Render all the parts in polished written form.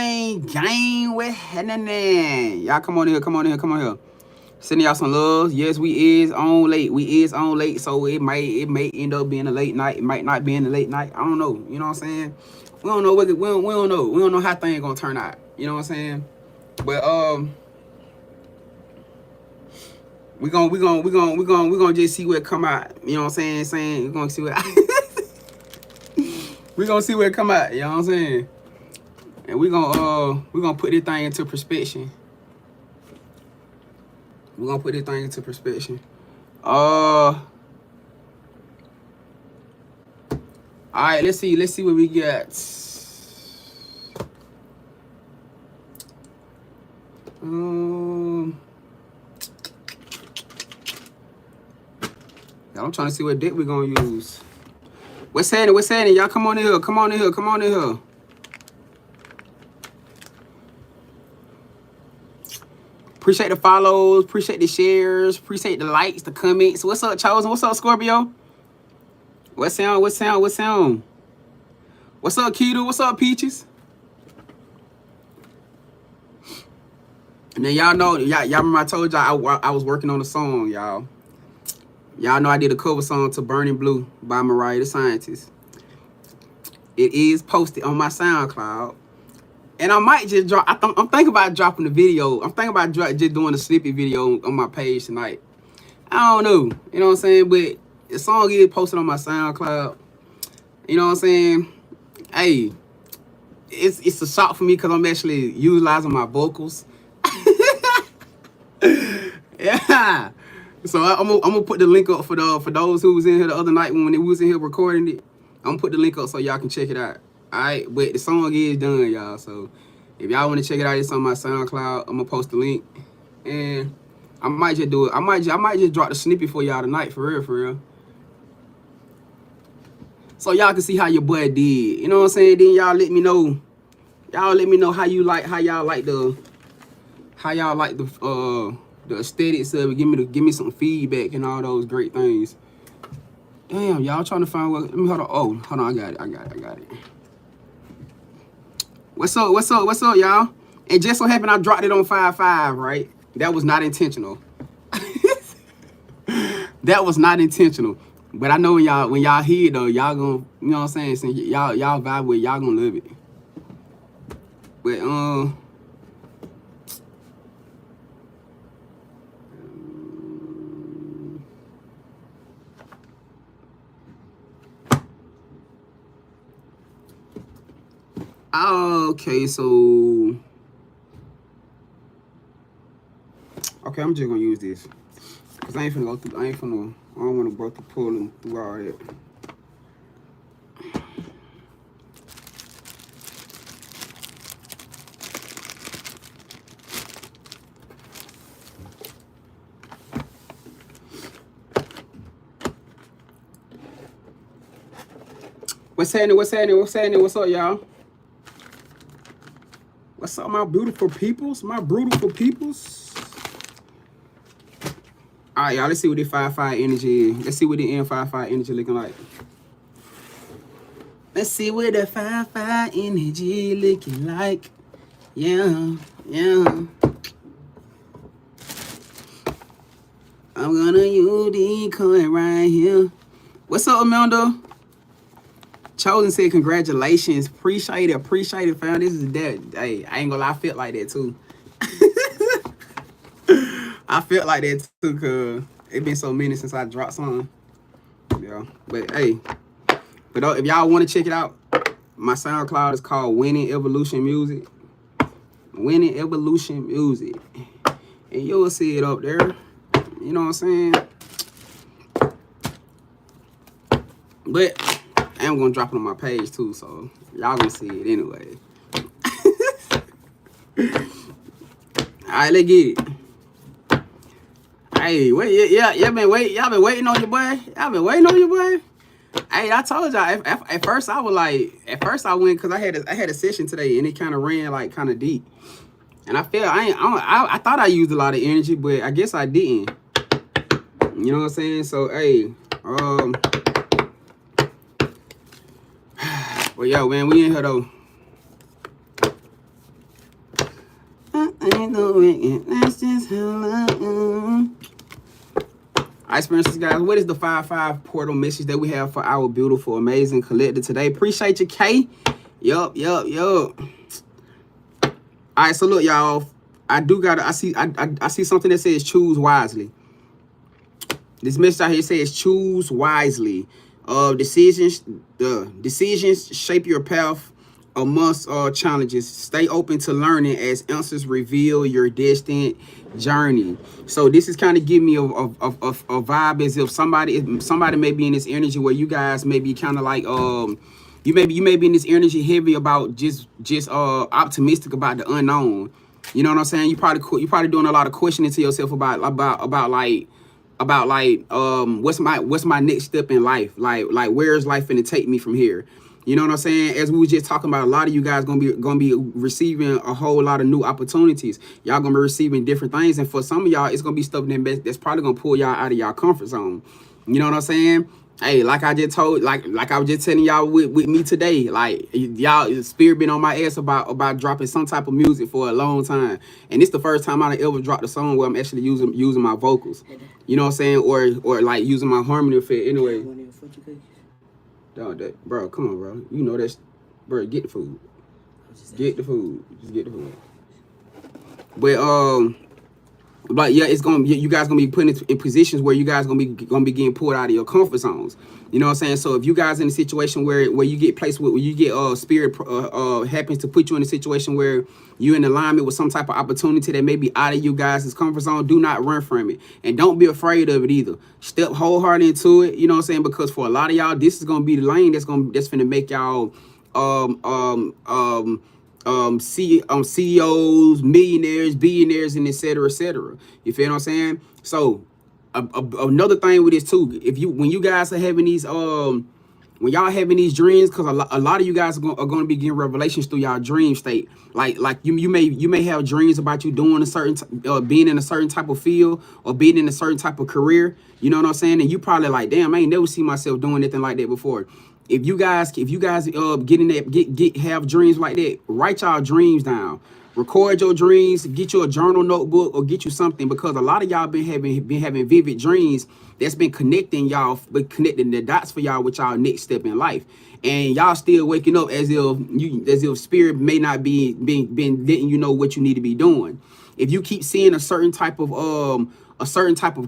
gang, with happening? Y'all come on here, come on here, come on here. Sending y'all some love. Yes, we is on late. We is on late, so it may end up being a late night. It might not be in a late night. I don't know. You know what I'm saying? We don't know what we don't know. We don't know how things gonna turn out. You know what I'm saying? But we gonna just see what come out. You know what I'm saying? We're gonna see what we gonna see what come out. You know what I'm saying? And we gonna put this thing into perspective. We're gonna put this thing into perspective. All right, let's see what we got. I'm trying to see what deck we're gonna use. What's happening? Y'all come on in here. Come on in here. Appreciate the follows, appreciate the shares, appreciate the likes, the comments. What's up, Chosen? What's up, Scorpio? What sound? What's up, Keto? What's up, Peaches? And then y'all know, y'all remember I told y'all I was working on a song, y'all. Y'all know I did a cover song to Burning Blue by Mariah the Scientist. It is posted on my SoundCloud. And I might just drop, I'm thinking about dropping the video. I'm thinking about just doing a snippet video on my page tonight. I don't know, you know what I'm saying? But the song is posted on my SoundCloud. You know what I'm saying? Hey, it's a shock for me because I'm actually utilizing my vocals. Yeah. So I'm gonna put the link up for those who was in here the other night when we was in here recording it. I'm gonna put the link up so y'all can check it out. Alright, but the song is done, y'all. So if y'all want to check it out, it's on my SoundCloud. I'm gonna post the link, and I might just do it. I might just drop the snippet for y'all tonight, for real. So y'all can see how your boy did. You know what I'm saying? Then y'all let me know. Y'all let me know how y'all like the aesthetics of it. Give me some feedback and all those great things. Damn, y'all trying to find what? Let me hold on. Oh, hold on. I got it. What's up, y'all? And just so happened I dropped it on 5-5, right? That was not intentional. That was not intentional. But I know when y'all hear it though, y'all gonna, you know what I'm saying? Since y'all vibe with it, y'all gonna love it. But okay, so I'm just gonna use this. Cause I don't wanna go through pulling through all that. What's happening? What's up, y'all? What's up, my beautiful peoples? All right, y'all, let's see what the 5-5 energy is. Let's see what the N5-5 energy looking like. Let's see what the 5-5 energy looking like. Yeah. I'm gonna use the coin right here. What's up, Amanda? Chosen said congratulations. Appreciate it, fam. This is that. Hey, I ain't gonna lie, I felt like that too. I felt like that too, cause it been so many since I dropped something. Yeah. But hey, if y'all want to check it out, my SoundCloud is called Winning Evolution Music. Winning Evolution Music. And you'll see it up there. You know what I'm saying? But I am gonna drop it on my page too, so y'all gonna see it anyway. Alright, let's get it. Hey, wait, y'all been waiting on your boy. Hey, I told y'all at first I went because I had a session today and it kind of ran like kind of deep, and I thought I used a lot of energy, but I guess I didn't. You know what I'm saying? So hey, well, yo, man, we in here though. ain't no way. That's just how I am. I experiences, guys. What is the 5-5 portal message that we have for our beautiful, amazing collective today? Appreciate you, Kay. Yup. All right, so look, y'all. I see something that says choose wisely. This message out here says choose wisely. Decisions shape your path amongst challenges. Stay open to learning as answers reveal your destined journey. So this is kind of giving me a vibe as if somebody may be in this energy where you guys may be kind of like you may be in this energy heavy about just optimistic about the unknown. You know what I'm saying? You probably doing a lot of questioning to yourself about what's my next step in life, like where's life gonna take me from here. You know what I'm saying? As we were just talking about, a lot of you guys gonna be receiving a whole lot of new opportunities. Y'all gonna be receiving different things, and for some of y'all, it's gonna be stuff that's probably gonna pull y'all out of y'all comfort zone. You know what I'm saying? Hey, like I just told, like I was just telling y'all with me today, like y'all spirit been on my ass about dropping some type of music for a long time, and it's the first time I ever dropped a song where I'm actually using my vocals. You know what I'm saying, or like using my harmony effect. Anyway, bro, come on, bro. You know that's, bro. Get the food. Get the food. Just get the food. But yeah, it's you guys gonna be put in positions where you guys gonna be getting pulled out of your comfort zones. You know what I'm saying? So if you guys in a situation where you get placed with, where you get spirit happens to put you in a situation where you're in alignment with some type of opportunity that may be out of you guys' comfort zone, do not run from it, and don't be afraid of it either. Step wholeheartedly into it. You know what I'm saying? Because for a lot of y'all, this is gonna be the lane that's gonna make y'all CEOs, millionaires, billionaires, and et cetera, et cetera. You feel what I'm saying? So another thing with this too, when you guys are having these when y'all having these dreams, because a lot of you guys are going to be getting revelations through y'all dream state. Like you may have dreams about you doing a certain being in a certain type of field or being in a certain type of career. You know what I'm saying? And you probably like, damn, I ain't never seen myself doing anything like that before. If you guys get in that, have dreams like that, write y'all dreams down. Record your dreams, get you a journal notebook, or get you something, because a lot of y'all been having vivid dreams that's been connecting the dots for y'all with y'all next step in life. And y'all still waking up as if spirit may not been letting you know what you need to be doing. If you keep seeing a certain type of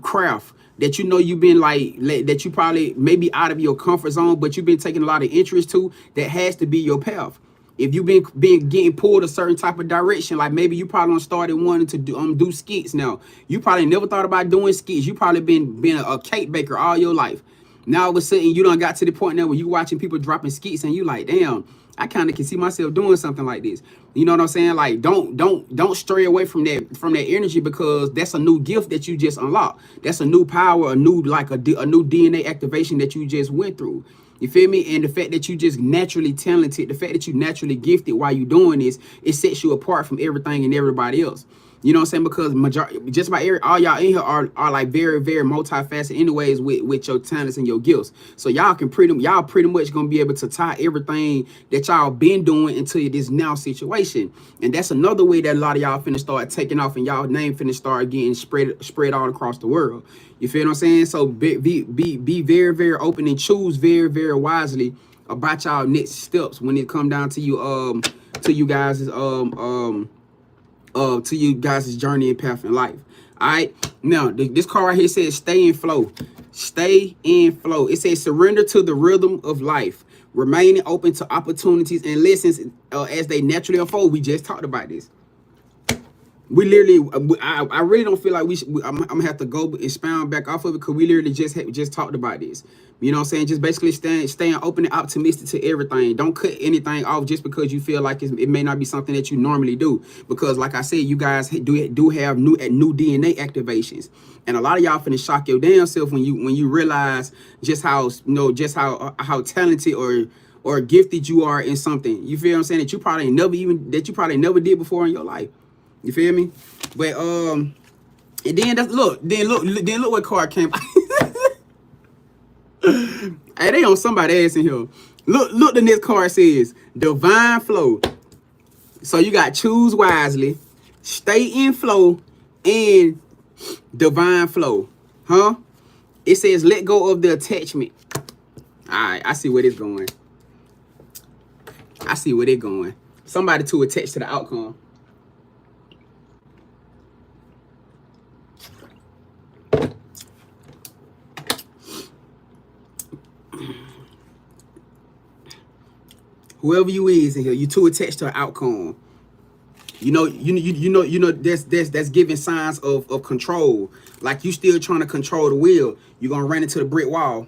craft that you know you've been that you probably maybe out of your comfort zone, but you've been taking a lot of interest to, that has to be your path. If you've been getting pulled a certain type of direction, like maybe you probably started wanting to do skits now. You probably never thought about doing skits. You probably been a cake baker all your life. Now all of a sudden you done got to the point now where you watching people dropping skits and you like, damn, I kind of can see myself doing something like this. You know what I'm saying? Like, don't stray away from that energy, because that's a new gift that you just unlocked. That's a new power, a new DNA activation that you just went through. You feel me? And the fact that you just naturally talented, the fact that you naturally gifted while you doing this, it sets you apart from everything and everybody else. You know what I'm saying? Because just about all y'all in here are like very, very multifaceted anyways with your talents and your gifts. So y'all pretty much gonna be able to tie everything that y'all been doing into this now situation. And that's another way that a lot of y'all finna start taking off, and y'all name finna start getting spread all across the world. You feel what I'm saying? So be very, very open and choose very, very wisely about y'all next steps when it come down to you guys' to you guys' journey and path in life. All right, now this card right here says stay in flow. Stay in flow. It says surrender to the rhythm of life, remaining open to opportunities and lessons as they naturally unfold. We just talked about this. We literally, I really don't feel like I'm gonna have to go expound back off of it, because we literally just talked about this. You know what I'm saying? Just basically staying open and optimistic to everything. Don't cut anything off just because you feel like it may not be something that you normally do. Because like I said, you guys do have new DNA activations, and a lot of y'all finna shock your damn self when you realize just how talented or gifted you are in something. You feel what I'm saying? That you probably never did before in your life. You feel me? But and then look what card came. Hey, they on somebody ass in here. Look, the next card says divine flow. So you got choose wisely, Stay in flow and divine flow. Huh? It says let go of the attachment. Alright, I see where it's going. I see where they're going. Somebody too attached to the outcome. Whoever you is in here, you too attached to an outcome. You know, that's giving signs of control. Like you still trying to control the wheel. You're gonna run into the brick wall.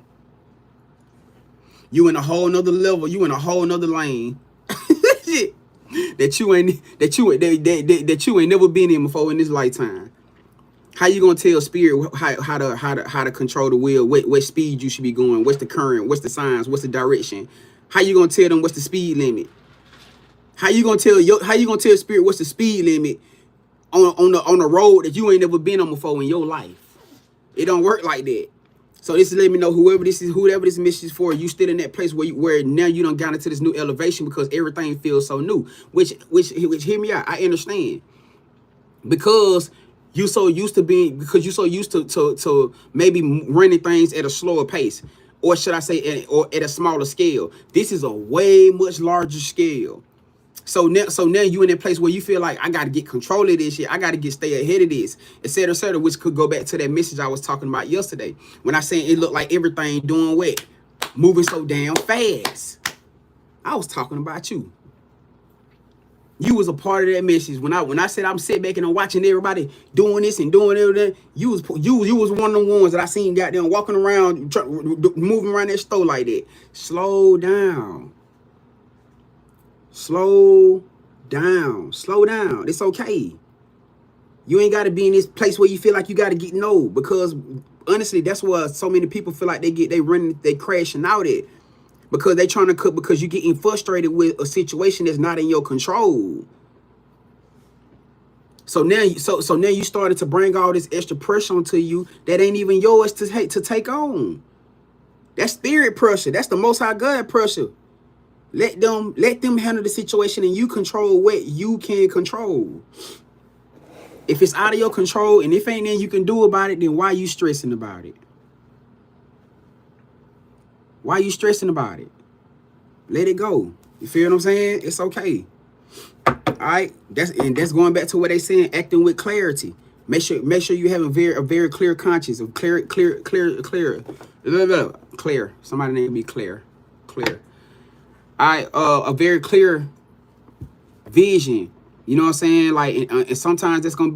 You in a whole nother level, you in a whole nother lane. that you ain't never been in before in this lifetime. How you gonna tell spirit how to control the wheel? What speed you should be going? What's the current? What's the signs? What's the direction? How you gonna tell them what's the speed limit? How you gonna tell spirit what's the speed limit on the road that you ain't never been on before in your life? It don't work like that. So this is letting me know whoever this message is for, you still in that place where now you done got into this new elevation because everything feels so new. Which hear me out. I understand. Because you so used to maybe running things at a slower pace, or should I say at a smaller scale. This is a way much larger scale. So now you in that place where you feel like I got to get control of this shit. I got to stay ahead of this, et cetera, which could go back to that message I was talking about yesterday when I said it looked like everything doing what? Moving so damn fast. I was talking about you. You was a part of that message. When I said I'm sitting back and I'm watching everybody doing this and doing everything, you was one of the ones that I seen goddamn walking around, moving around that store like that. Slow down. Slow down. Slow down. It's okay. You ain't got to be in this place where you feel like you got to get because honestly, that's what so many people feel like they crashing out at. Because they trying to cook, because you're getting frustrated with a situation that's not in your control. So now you started to bring all this extra pressure onto you that ain't even yours to take on. That's spirit pressure. That's the Most High God pressure. Let them handle the situation and you control what you can control. If it's out of your control and if ain't nothing you can do about it, then why you stressing about it? Why are you stressing about it? Let it go. You feel what I'm saying? It's okay. All right. That's going back to what they saying, acting with clarity. Make sure you have a very clear conscience, of clear. Somebody name me Claire. Clear. All right. A very clear vision. You know what I'm saying? Like, and sometimes that's gonna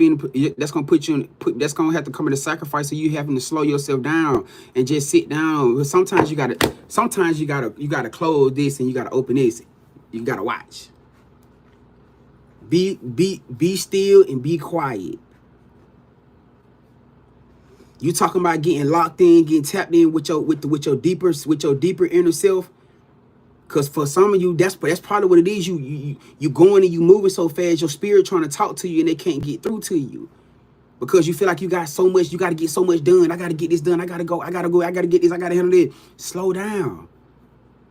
have to come at a sacrifice of you having to slow yourself down and just sit down. But sometimes you gotta close this and you gotta open this. You gotta watch. Be still and be quiet. You talking about getting locked in, getting tapped in with your deeper inner self. Because for some of you, that's probably what it is. You going and you moving so fast, your spirit trying to talk to you and they can't get through to you. Because you feel like you got so much, you got to get so much done. I got to get this done. I got to go, I got to get this, I got to handle this. Slow down.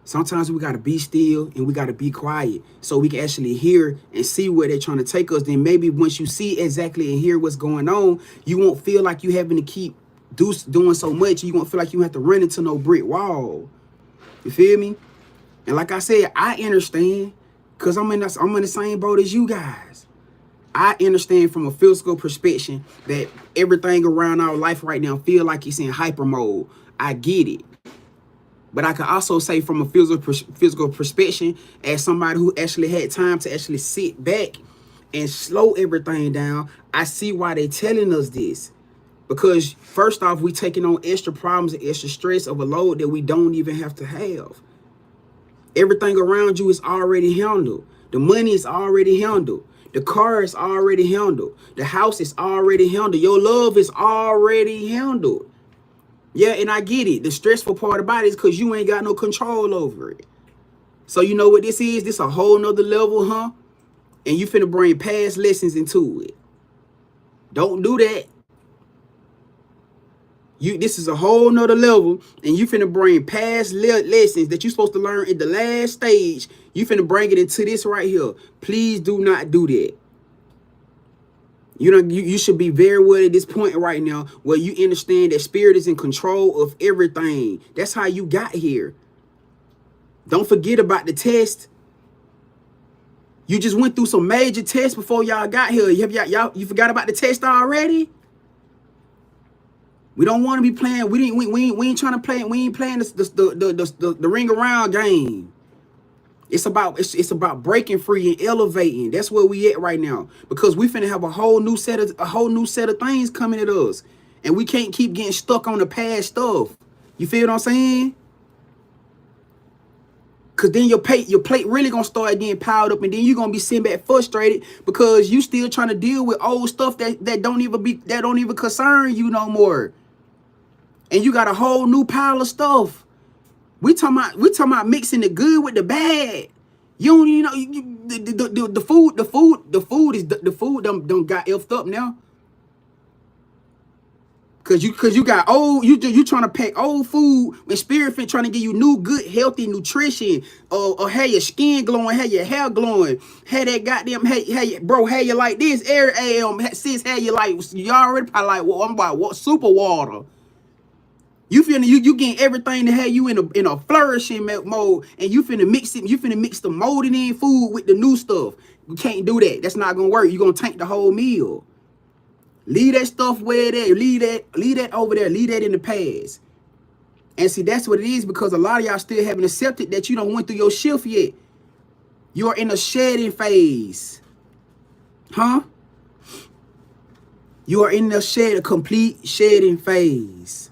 Sometimes we got to be still and we got to be quiet so we can actually hear and see where they're trying to take us. Then maybe once you see exactly and hear what's going on, you won't feel like you having to keep doing so much. You won't feel like you have to run into no brick wall. You feel me? And like I said, I understand because I'm in the same boat as you guys. I understand from a physical perspective that everything around our life right now feel like it's in hyper mode. I get it. But I can also say from a physical perspective, as somebody who actually had time to actually sit back and slow everything down, I see why they telling us this. Because first off, we taking on extra problems and extra stress of a load that we don't even have to have. Everything around you is already handled. The money is already handled. The car is already handled. The house is already handled. Your love is already handled. Yeah, and I get it. The stressful part about it is because you ain't got no control over it. So you know what this is? This a whole nother level, huh? And you finna bring past lessons into it. Don't do that. This is a whole nother level, and you finna bring past lessons that you're supposed to learn in the last stage. You finna bring it into this right here. Please do not do that. You know, you should be very well at this point right now where you understand that spirit is in control of everything. That's how you got here. Don't forget about the test. You just went through some major tests before y'all got here. You forgot about the test already? We don't want to be playing. We ain't trying to play. We ain't playing the ring around game. It's about breaking free and elevating. That's where we at right now. Because we finna have a whole new set of things coming at us. And we can't keep getting stuck on the past stuff. You feel what I'm saying? Cause then your plate really gonna start getting piled up, and then you're gonna be sitting back frustrated because you still trying to deal with old stuff that don't even concern you no more. And you got a whole new pile of stuff. We talking about mixing the good with the bad. You don't even know the food don't got effed up now. Cause you got old, you trying to pack old food when spirit fin trying to give you new, good, healthy nutrition, or have your skin glowing, have your hair glowing, have that goddamn have you like this, sis, have you like, you already probably like, well, I'm about what super water. You finna you getting everything to have you in a flourishing mode, and you finna mix it. You finna mix the molded in food with the new stuff. You can't do that. That's not gonna work. You're gonna tank the whole meal. Leave that stuff where it is. Leave that over there. Leave that in the past. And see, that's what it is, because a lot of y'all still haven't accepted that you don't went through your shift yet. You are in a shedding phase. Huh? You are in a complete shedding phase.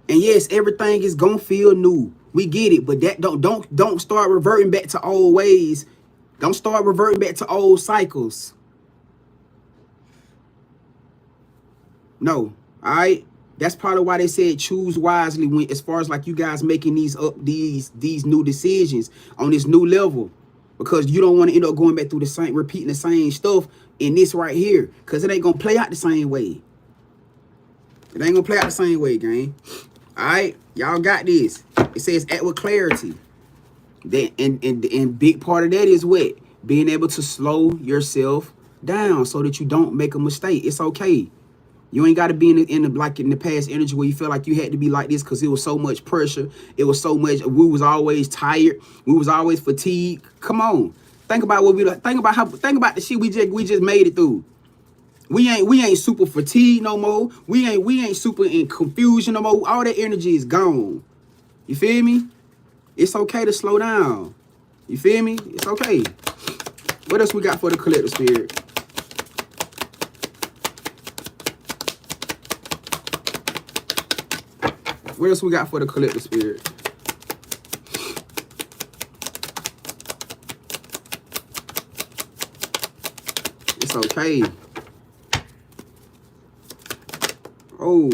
And yes, everything is gonna feel new. We get it, but that don't start reverting back to old ways. Don't start reverting back to old cycles. No, all right. That's part of why they said choose wisely when, as far as like you guys making these new decisions on this new level, because you don't want to end up going back through repeating the same stuff in this right here, because it ain't gonna play out the same way. It ain't gonna play out the same way, gang. All right, y'all got this. It says act with clarity. Then and big part of that is what? Being able to slow yourself down so that you don't make a mistake. It's okay. You ain't got to be in the past energy where you feel like you had to be like this because it was so much pressure. It was so much. We was always tired. We was always fatigued. Come on, think about what we think about the shit we just made it through. We ain't super fatigued no more. We ain't super in confusion no more. All that energy is gone. You feel me? It's okay to slow down. You feel me? It's okay. What else we got for the collective spirit? What else we got for the collective spirit? It's okay. Oh,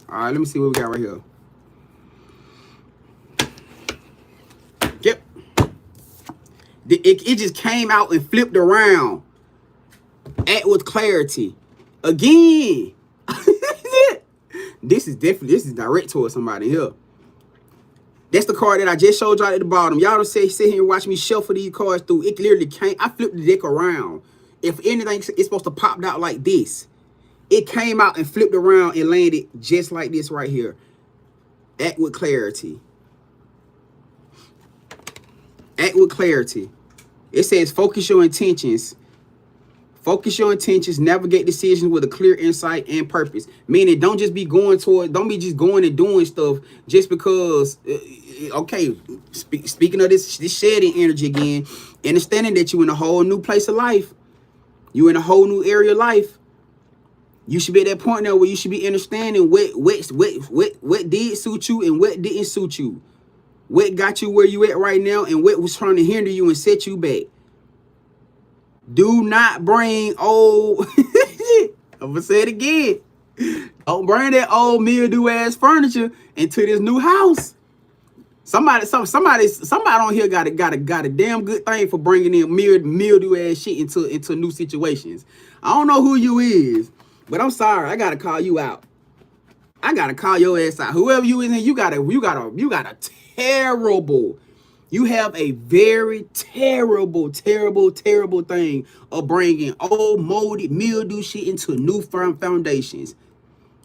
all right. Let me see what we got right here. Yep. It just came out and flipped around. Act with clarity. Again. This is direct towards somebody here. That's the card that I just showed y'all at the bottom. Y'all don't sit here and watch me shuffle these cards through. It literally came. I flipped the deck around. If anything, it's supposed to pop out like this. It came out and flipped around and landed just like this right here. Act with clarity. Act with clarity. It says focus your intentions. Focus your intentions, navigate decisions with a clear insight and purpose. Meaning, don't be just going and doing stuff just because, okay, speaking of this shedding energy again, understanding that you're in a whole new place of life. You're in a whole new area of life. You should be at that point now where you should be understanding what did suit you and what didn't suit you. What got you where you at right now and what was trying to hinder you and set you back. Do not bring old, I'm gonna say it again. Don't bring that old mildew ass furniture into this new house. Somebody on here got a damn good thing for bringing in mildew ass shit into new situations. I don't know who you is, but I'm sorry. I gotta call you out. I gotta call your ass out. Whoever you is, you got a terrible. You have a very terrible, terrible, terrible thing of bringing old molded mildew shit into new firm foundations,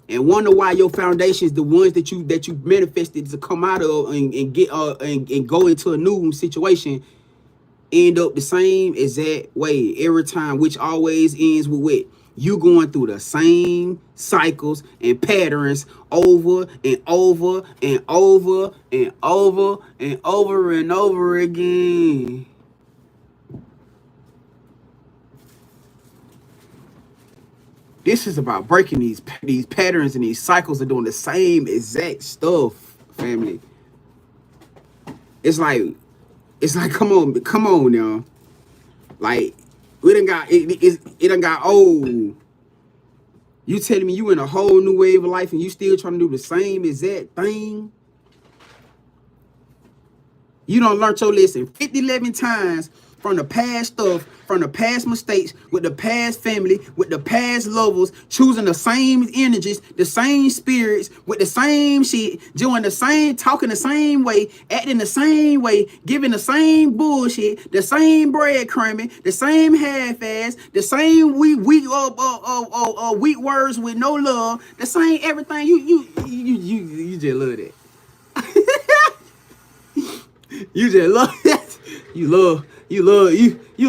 and wonder why your foundations, the ones that you manifested to come out of and get and go into a new situation, end up the same exact way every time, which always ends with what? You going through the same cycles and patterns over and over and over and over and over and over again. This is about breaking these patterns and these cycles of doing the same exact stuff, family. It's like, come on, y'all. Like, we done got it done got old. You telling me you in a whole new wave of life and you still trying to do the same exact thing? You done learned your lesson 50-11 times from the past stuff, from the past mistakes, with the past family, with the past lovers, choosing the same energies, the same spirits, with the same shit, doing the same, talking the same way, acting the same way, giving the same bullshit, the same breadcrumbing, the same half-ass, the same weak words with no love, the same everything. You just love that. You just love that. You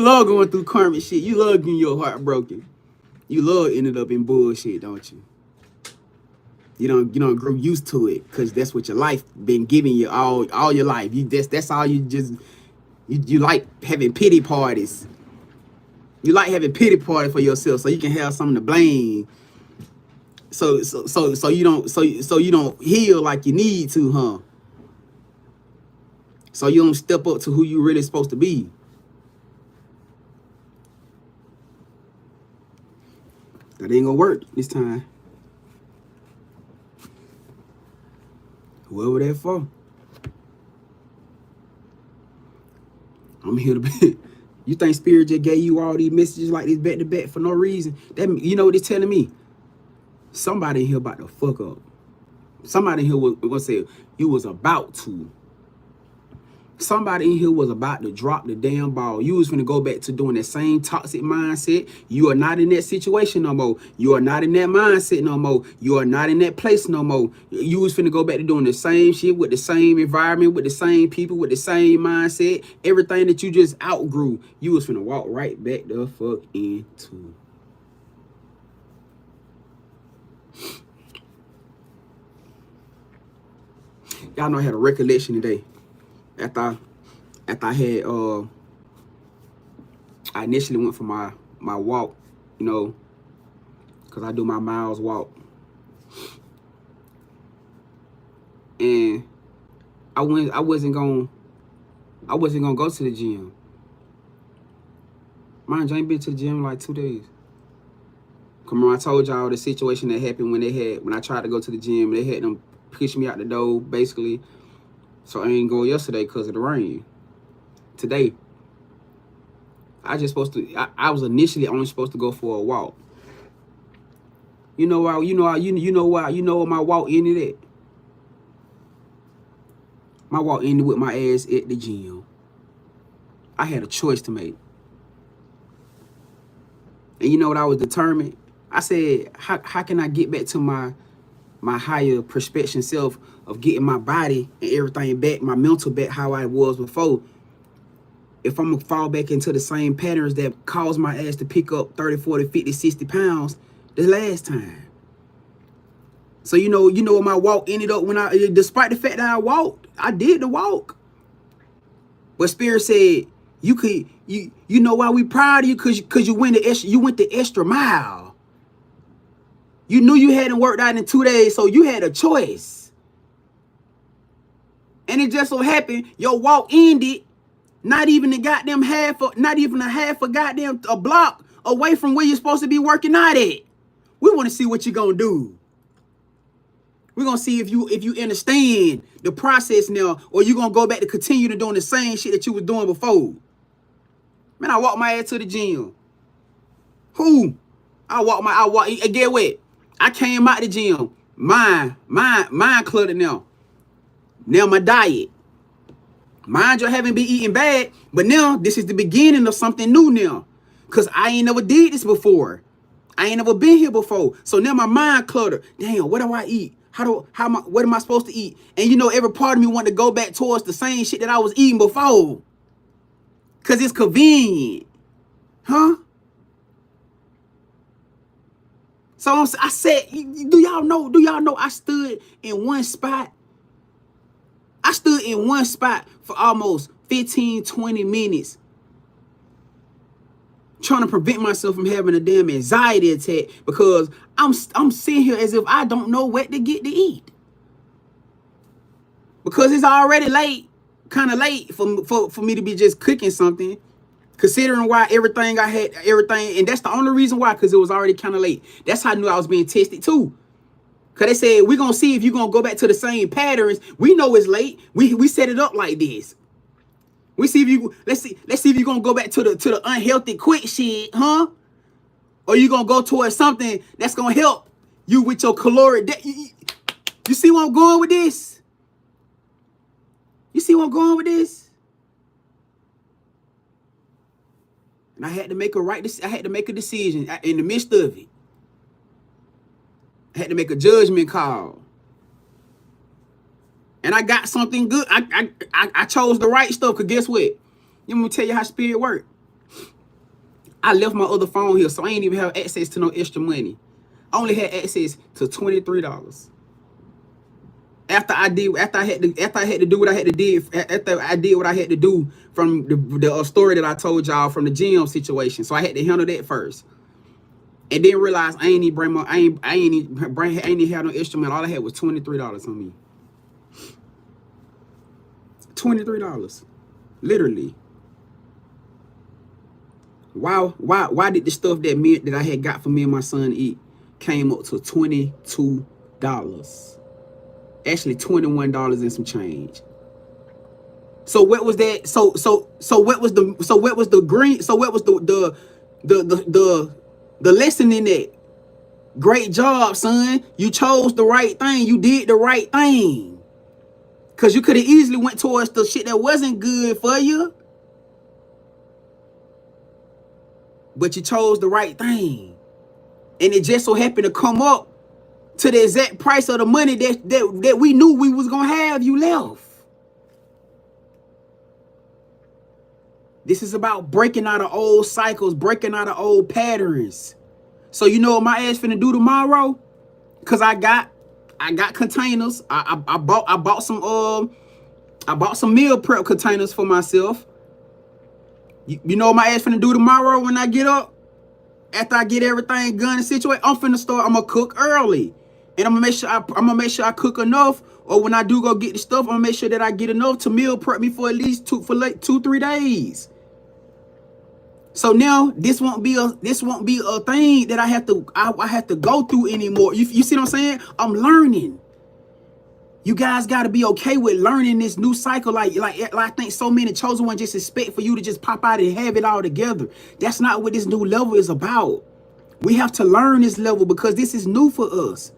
love going through karmic shit. You love getting your heart broken. You love ending up in bullshit, don't you? You don't grow used to it because that's what your life been giving you all your life. That's all you like having pity parties. You like having pity parties for yourself so you can have something to blame. So you don't heal like you need to, huh? So you don't step up to who you really supposed to be. That ain't gonna work this time. Whoever that for. I'm here to be. You think Spirit just gave you all these messages like this back to back for no reason? That, you know what it's telling me? Somebody in here about to fuck up. Somebody in here was gonna say you was about to. Somebody in here was about to drop the damn ball. You was finna go back to doing that same toxic mindset. You are not in that situation no more. You are not in that mindset no more. You are not in that place no more. You was finna go back to doing the same shit with the same environment, with the same people, with the same mindset. Everything that you just outgrew, you was finna walk right back the fuck into. Y'all know I had a recollection today. After I had I initially went for my walk, you know, because I do my miles walk, and I wasn't gonna go to the gym. Mind you, I ain't been to the gym in like 2 days. Come on, I told y'all the situation that happened when I tried to go to the gym. They had them push me out the door basically. So I ain't go yesterday because of the rain. Today, I was initially only supposed to go for a walk. You know why? You know what my walk ended at? My walk ended with my ass at the gym. I had a choice to make. And you know what I was determined? I said, how can I get back to my higher perspective self of getting my body and everything back, my mental back how I was before, if I'm gonna fall back into the same patterns that caused my ass to pick up 30, 40, 50, 60 pounds the last time. So you know what my walk ended up when despite the fact that I walked, I did the walk. But Spirit said, you know why we proud of you? Cause you went the extra mile. You knew you hadn't worked out in 2 days, so you had a choice. And it just so happened your walk ended not even a half a goddamn block away from where you're supposed to be working out at. We want to see what you're gonna do. We're gonna see if you understand the process now, or you gonna go back to continue to doing the same shit that you was doing before. Man, I walked my ass to the gym. And get what? I came out the gym. Mind cluttered now. Now my diet. Mind you, I haven't been eating bad, but now this is the beginning of something new now. Because I ain't never did this before. I ain't never been here before. So now my mind cluttered. Damn, what do I eat? What am I supposed to eat? And you know, every part of me want to go back towards the same shit that I was eating before. Because it's convenient. Huh? So I said, do y'all know I stood in one spot? I stood in one spot for almost 15, 20 minutes trying to prevent myself from having a damn anxiety attack because I'm sitting here as if I don't know what to get to eat. Because it's already late, kind of late for me to be just cooking something. Considering why everything, and that's the only reason why, because it was already kind of late. That's how I knew I was being tested too. Because they said, we're going to see if you're going to go back to the same patterns. We know it's late. We set it up like this. Let's see if you're going to go back to the unhealthy quick shit, huh? Or you going to go towards something that's going to help you with your caloric. You see where I'm going with this? You see where I'm going with this? And I had to make a decision in the midst of it. I had to make a judgment call. And I got something good. I chose the right stuff, because guess what? Let me tell you how spirit work. I left my other phone here, so I ain't even have access to no extra money. I only had access to $23. After I did what I had to do from the story that I told y'all from the gym situation. So I had to handle that first. And then realize I ain't even have no extra money. All I had was $23 on me. $23. Literally. Why did the stuff that I had got for me and my son eat came up to $22? Actually $21 and some change. So what was that? So what was the lesson in that? Great job, son. You chose the right thing. You did the right thing. Cause you could have easily went towards the shit that wasn't good for you. But you chose the right thing. And it just so happened to come up to the exact price of the money that we knew we was gonna have you left. This is about breaking out of old cycles, breaking out of old patterns. So you know what my ass finna do tomorrow? Cause I got containers. I bought some meal prep containers for myself. You know what my ass finna do tomorrow when I get up? After I get everything done and situated, I'm gonna cook early. And I'm gonna make sure I cook enough, or when I do go get the stuff, I'm gonna make sure that I get enough to meal prep me for at least 2-3 days. So now this won't be a thing that I have to go through anymore. You see what I'm saying? I'm learning. You guys got to be okay with learning this new cycle. Like I think so many chosen ones just expect for you to just pop out and have it all together. That's not what this new level is about. We have to learn this level because this is new for us.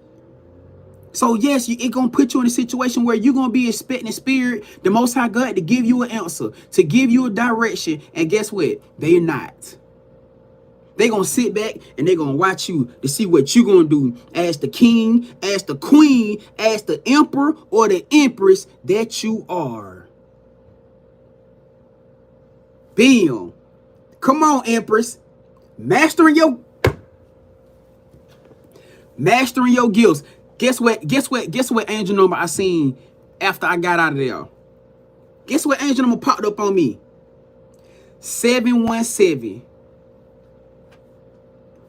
So yes, it gonna put you in a situation where you're gonna be expecting spirit, the Most High God, to give you an answer, to give you a direction. And guess what? They're not. They're gonna sit back and they're gonna watch you to see what you're gonna do as the king, as the queen, as the emperor or the empress that you are. Bam. Come on, empress. Mastering your gifts. Guess what angel number I seen after I got out of there? Guess what angel number popped up on me? 717.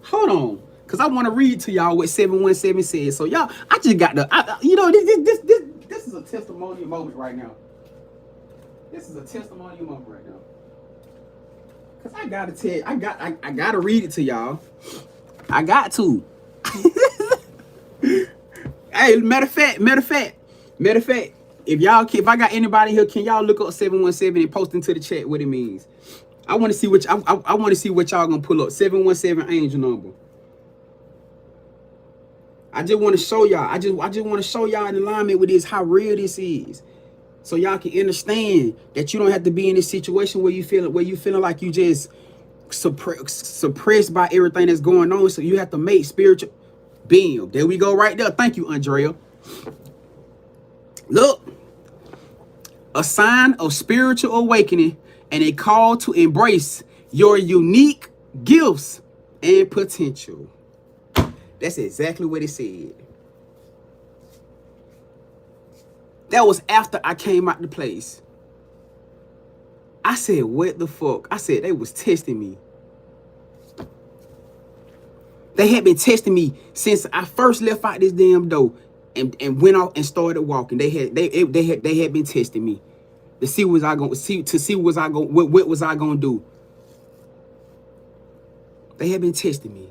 Hold on, because I want to read to y'all what 717 says. So y'all, I just got this is a testimonial moment right now. This is a testimonial moment right now. Because I gotta tell you, I gotta read it to y'all. I got to. Hey, matter of fact, if I got anybody here, can y'all look up 717 and post into the chat what it means? I want to see what I want to see what y'all gonna pull up. 717 angel number. I just want to show y'all. I just want to show y'all in alignment with this how real this is. So y'all can understand that you don't have to be in this situation where you feeling like you just suppressed by everything that's going on. So you have to make spiritual. Bam. There we go right there. Thank you, Andrea. Look. A sign of spiritual awakening and a call to embrace your unique gifts and potential. That's exactly what it said. That was after I came out the place. I said, what the fuck? I said, they was testing me. They had been testing me since I first left out this damn door and went out and started walking. They had been testing me to see what was I gonna do. They had been testing me.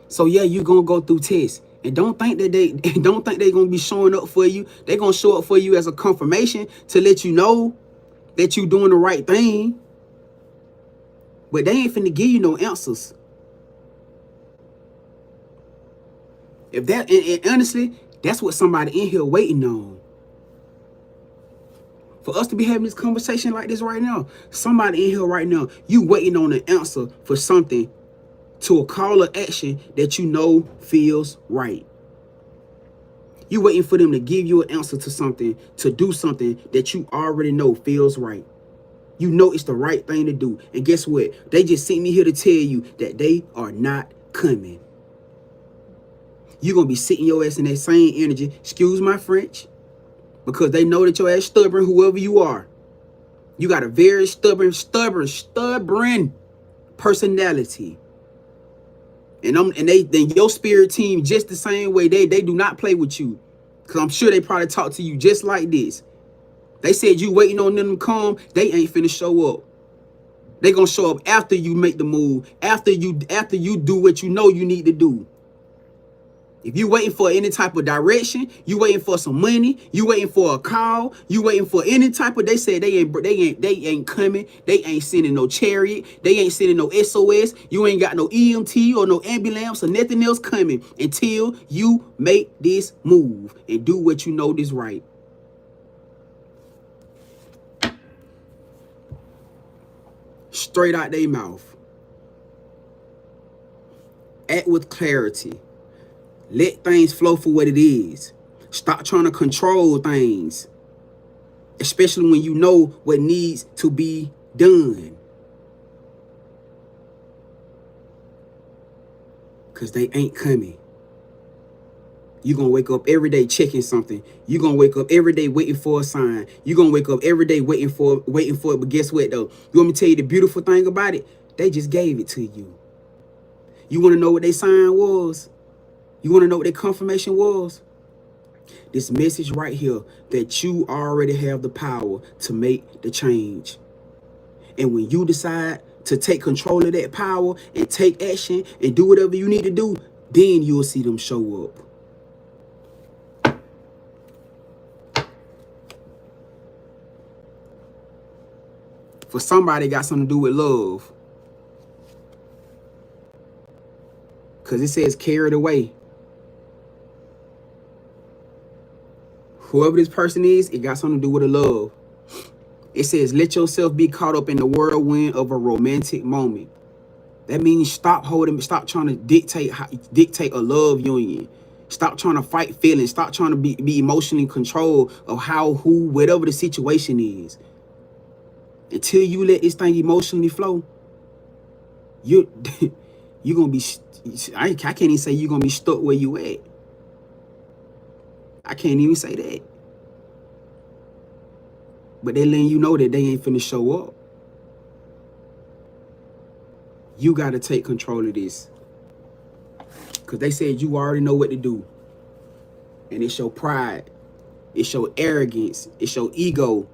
So yeah, you gonna go through tests. And don't think that they gonna be showing up for you. They gonna show up for you as a confirmation to let you know that you doing the right thing. But they ain't finna give you no answers. If that, and honestly, that's what somebody in here waiting on. For us to be having this conversation like this right now, somebody in here right now, you waiting on an answer for something, to a call of action that you know feels right. You waiting for them to give you an answer to something, to do something that you already know feels right. You know it's the right thing to do. And guess what? They just sent me here to tell you that they are not coming. You're going to be sitting your ass in that same energy, excuse my French, because they know that your ass stubborn, whoever you are. You got a very stubborn personality. And then your spirit team just the same way. They do not play with you. Because I'm sure they probably talk to you just like this. They said you waiting on them to come. They ain't finna show up. They gonna show up after you make the move. After you do what you know you need to do. If you waiting for any type of direction, you waiting for some money, you waiting for a call, you waiting for any type of, they said they ain't coming, they ain't sending no chariot, they ain't sending no SOS, you ain't got no EMT or no ambulance or nothing else coming until you make this move and do what you know is right. Straight out their mouth. Act with clarity. Let things flow for what it is. Stop trying to control things, especially when you know what needs to be done. Because they ain't coming. You're going to wake up every day checking something. You're going to wake up every day waiting for a sign. You're going to wake up every day waiting for it. But guess what, though? You want me to tell you the beautiful thing about it? They just gave it to you. You want to know what their sign was? You want to know what their confirmation was? This message right here, that you already have the power to make the change. And when you decide to take control of that power and take action and do whatever you need to do, then you'll see them show up. For somebody, got something to do with love. Because it says carried away. Whoever this person is, it got something to do with a love. It says, let yourself be caught up in the whirlwind of a romantic moment. That means stop trying to dictate a love union. Stop trying to fight feelings. Stop trying to be emotionally in control of how, who, whatever the situation is. Until you let this thing emotionally flow, you're gonna be, I can't even say you're gonna be stuck where you at. I can't even say that. But they letting you know that they ain't finna show up. You got to take control of this. Because they said you already know what to do. And it's your pride. It's your arrogance. It's your ego.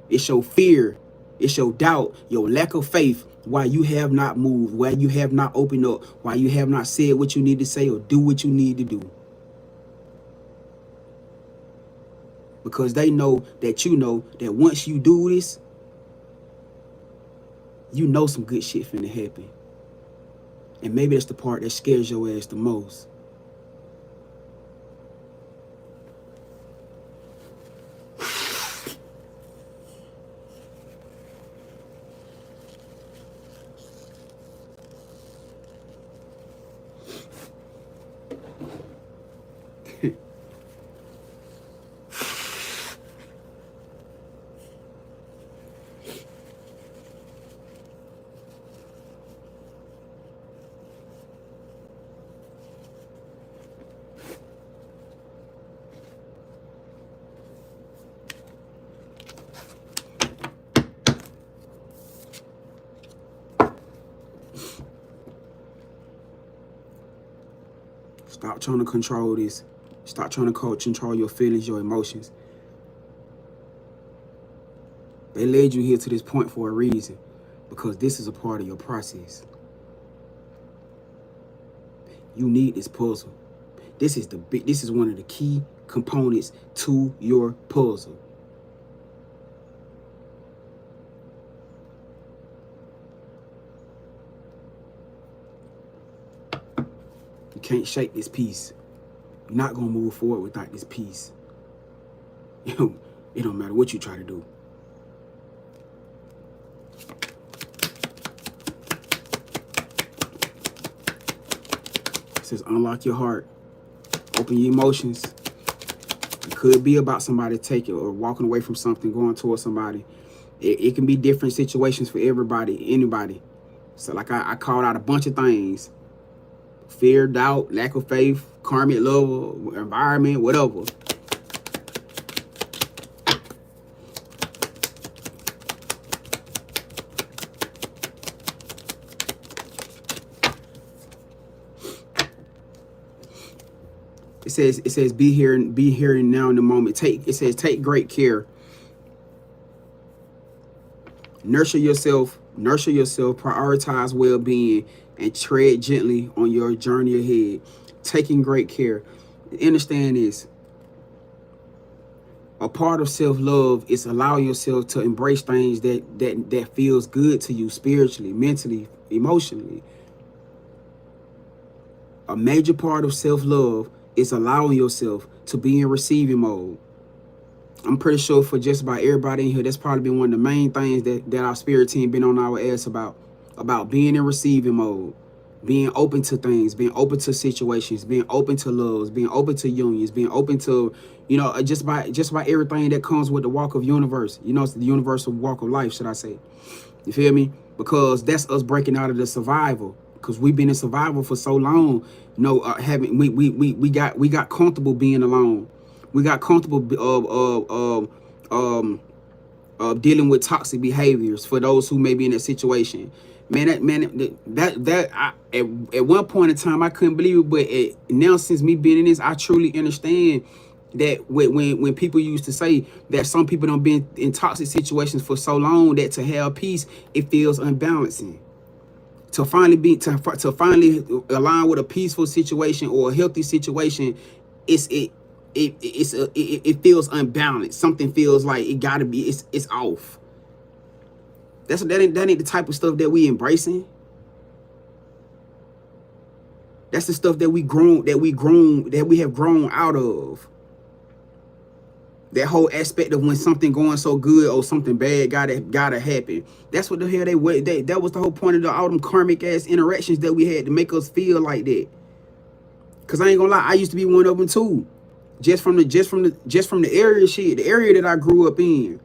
It's your fear. It's your doubt. Your lack of faith. Why you have not moved. Why you have not opened up. Why you have not said what you need to say or do what you need to do. Because they know that once you do this, you know some good shit finna happen. And maybe that's the part that scares your ass the most. Stop trying to control this. Stop trying to control your feelings, your emotions. They led you here to this point for a reason, because this is a part of your process. You need this puzzle. This is one of the key components to your puzzle. You can't shake this piece. You're not gonna move forward without this piece. It don't matter what you try to do. It says unlock your heart. Open your emotions. It could be about somebody taking or walking away from something, going towards somebody. It can be different situations for everybody, anybody. So like I called out a bunch of things. Fear, doubt, lack of faith, karmic love, environment, whatever. It says be here and now in the moment. It says take great care. Nurture yourself, prioritize well-being, and tread gently on your journey ahead. Taking great care. Understand this. A part of self-love is allowing yourself to embrace things that feels good to you spiritually, mentally, emotionally. A major part of self-love is allowing yourself to be in receiving mode. I'm pretty sure for just about everybody in here, that's probably been one of the main things that our spirit team been on our ass about being in receiving mode, being open to things, being open to situations, being open to loves, being open to unions, being open to, just by everything that comes with the walk of universe. It's the universal walk of life, should I say. You feel me? Because that's us breaking out of the survival. Because we've been in survival for so long. We got comfortable being alone. We got comfortable dealing with toxic behaviors for those who may be in that situation. At one point in time I couldn't believe it, but now since me being in this, I truly understand that when people used to say that some people don't been in toxic situations for so long that to have peace, it feels unbalancing. To finally align with a peaceful situation or a healthy situation, it feels unbalanced. Something feels like it gotta be, it's off. That ain't the type of stuff that we embracing. That's the stuff that we have grown out of. That whole aspect of when something going so good or something bad gotta happen. That's what the hell that was the whole point of all them karmic ass interactions that we had to make us feel like that. Cause I ain't gonna lie, I used to be one of them too. Just from the area that I grew up in.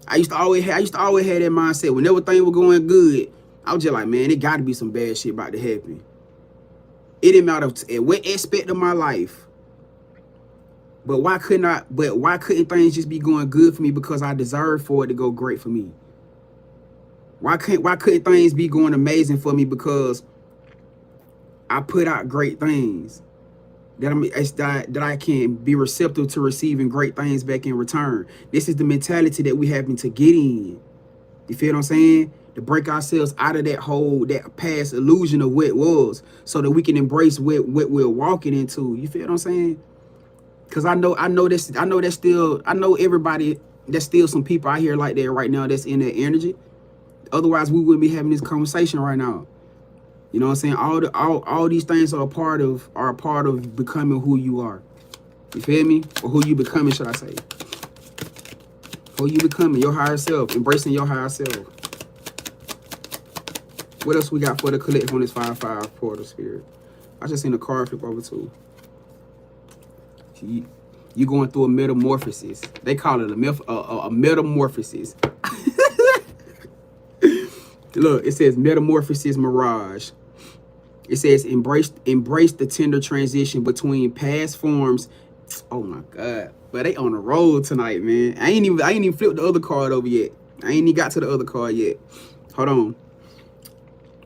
I used to always have that mindset. Whenever things were going good, I was just like, man, it gotta be some bad shit about to happen. It didn't matter at what aspect of my life. But why couldn't things just be going good for me because I deserve for it to go great for me? Why couldn't things be going amazing for me because I put out great things? That I can be receptive to receiving great things back in return. This is the mentality that we having to get in. You feel what I'm saying? To break ourselves out of that past illusion of what it was, so that we can embrace what we're walking into. You feel what I'm saying? Cause I know everybody, there's still some people out here like that right now that's in that energy. Otherwise, we wouldn't be having this conversation right now. You know what I'm saying? All these things are a part of becoming who you are. You feel me? Or who you becoming, should I say? Who you becoming, your higher self, embracing your higher self. What else we got for the collective on this 5-5 portal spirit? I just seen a card flip over too. You going through a metamorphosis. They call it a metamorphosis. Look, it says metamorphosis mirage. It says embrace the tender transition between past forms. Oh my God. But they on the road tonight, man. I ain't even flipped the other card over yet. I ain't even got to the other card yet. Hold on.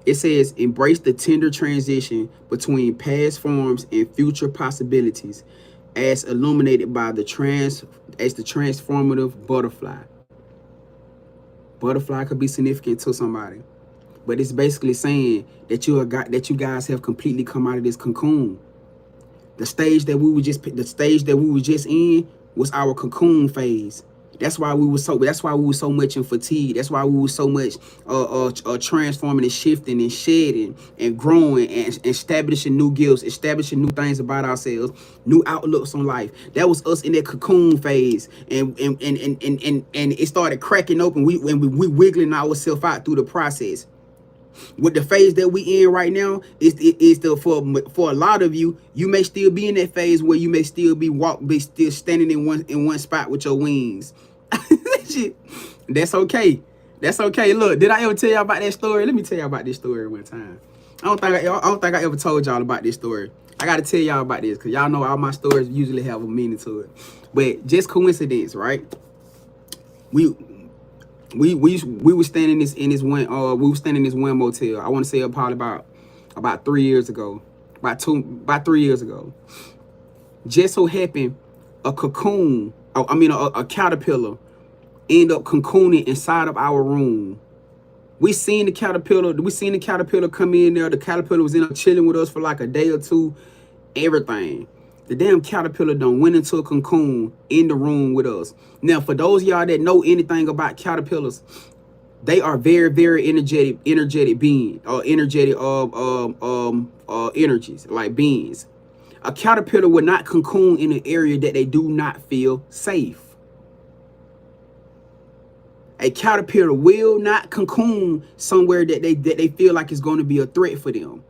It says, embrace the tender transition between past forms and future possibilities as illuminated by the transformative butterfly. Butterfly could be significant to somebody, but it's basically saying that you guys have completely come out of this cocoon. The stage that we were just in was our cocoon phase. That's why we were so much in fatigue. That's why we were so much transforming and shifting and shedding and growing and establishing new gifts, establishing new things about ourselves, new outlooks on life. That was us in that cocoon phase, and it started cracking open. We wiggling ourselves out through the process. With the phase that we in right now, is the for a lot of you, you may still be in that phase where you may still be still standing in one spot with your wings. That's okay. That's okay. Look, did I ever tell y'all about that story? Let me tell y'all about this story one time. I don't think I ever told y'all about this story. I gotta tell y'all about this because y'all know all my stories usually have a meaning to it. But just coincidence, right? We were standing in this one motel. I want to say probably about 3 years ago, about 3 years ago. Just so happened a caterpillar end up cocooning inside of our room. We seen the caterpillar come in there. The caterpillar was in there chilling with us for like a day or two. Everything. The damn caterpillar done went into a cocoon in the room with us. Now, for those of y'all that know anything about caterpillars, they are very, very energetic beings, or energetic energies, like beings. A caterpillar would not cocoon in an area that they do not feel safe. A caterpillar will not cocoon somewhere that they feel like it's going to be a threat for them.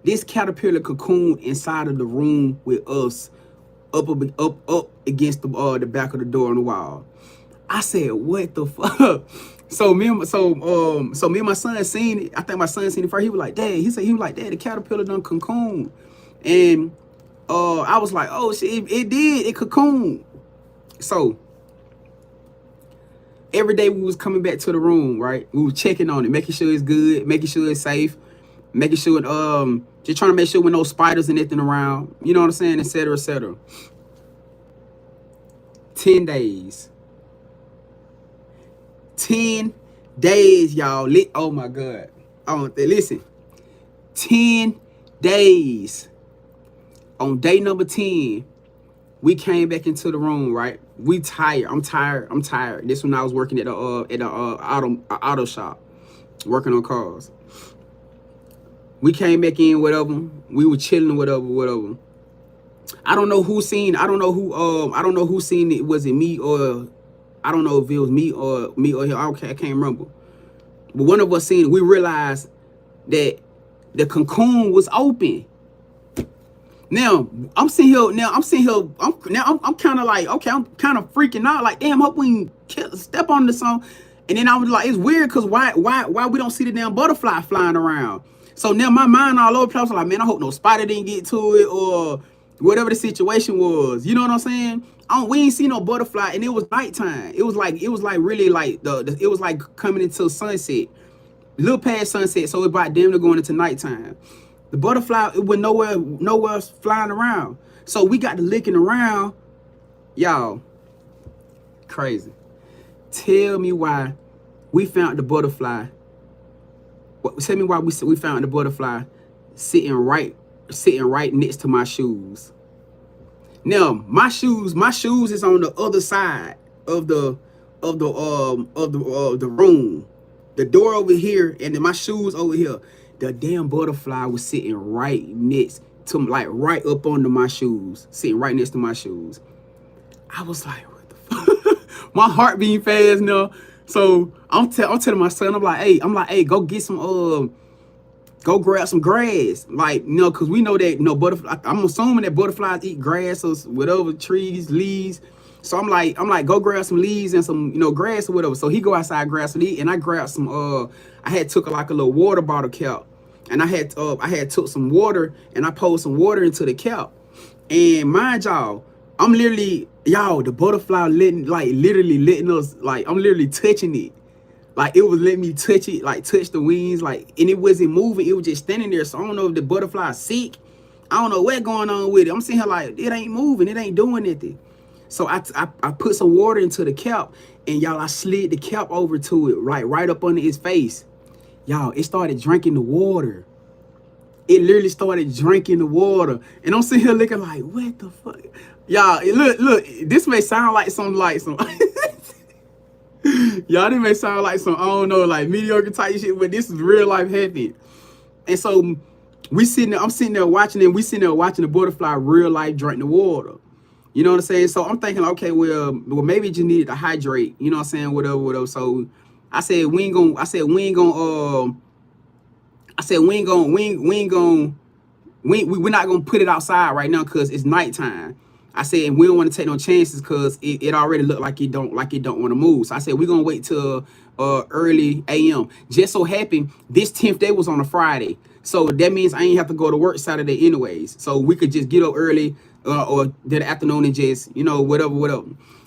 This caterpillar cocooned inside of the room with us, up against the back of the door on the wall. I said, "What the fuck?" So me and my son seen it. I think my son seen it first. He was like, "Dad," "Dad, the caterpillar done cocooned," and I was like, "Oh shit, it cocooned." So every day we was coming back to the room, right? We was checking on it, making sure it's good, making sure it's safe, making sure just trying to make sure with no spiders and anything around, you know what I'm saying, etc., etc. 10 days. 10 days, y'all. Oh my God. Listen. 10 days. On day number 10, we came back into the room, right? We tired. I'm tired. This when I was working at the auto shop, working on cars. We came back in, whatever. We were chilling, whatever. I don't know who seen it. Was it me or I don't know if it was me or him. I can't remember. But one of us seen it. We realized that the cocoon was open. Now I'm sitting here. I'm kind of like, okay, I'm kind of freaking out. Like, damn, hope we can step on this song. And then I was like, it's weird because why we don't see the damn butterfly flying around? So now my mind all over the place. I'm like, man, I hope no spider didn't get to it or whatever the situation was. You know what I'm saying? We ain't see no butterfly, and it was nighttime. It was like really like it was like coming into sunset, a little past sunset. So it about damn near going into nighttime. The butterfly, it was nowhere flying around. So we got to looking around, y'all. Crazy. Tell me why we found the butterfly. Tell me why we found the butterfly sitting right next to my shoes. Now my shoes is on the other side of the room. The door over here, and then my shoes over here. The damn butterfly was sitting right next to, like, right up under my shoes, sitting right next to my shoes. I was like, what the fuck? My heart beating fast now. So I'm telling my son, I'm like, hey, go get some, go grab some grass, like, you know, cause we know that, you know, butterfly. I'm assuming that butterflies eat grass or whatever, trees, leaves. So I'm like, go grab some leaves and some, you know, grass or whatever. So he go outside, grab some leaves, and I grabbed some. I had took like a little water bottle cap, and I had took some water, and I poured some water into the cap. And mind y'all, I'm literally, y'all, the butterfly literally letting us, like, I'm literally touching it. Like it was letting me touch it, like touch the wings, like, and it wasn't moving. It was just standing there. So I don't know if the butterfly's sick. I don't know what's going on with it. I'm sitting here like, it ain't moving. It ain't doing anything. So I put some water into the cap, and y'all, I slid the cap over to it, right up under its face. Y'all, it started drinking the water. It literally started drinking the water. And I'm sitting here looking like, what the fuck? Y'all, look, this may sound like some y'all, this may sound like some, I don't know, like mediocre type shit, but this is real life happening. And so I'm sitting there watching, and we sitting there watching the butterfly real life drink the water. You know what I'm saying? So I'm thinking, okay, well, maybe it just needed to hydrate. You know what I'm saying? Whatever. So I said, we're not gonna put it outside right now because it's nighttime. I said, and we don't want to take no chances because it already looked like it don't want to move. So I said, we're gonna wait till early AM. Just so happened this 10th day was on a Friday. So that means I ain't have to go to work Saturday anyways. So we could just get up early or the afternoon and just, you know, whatever.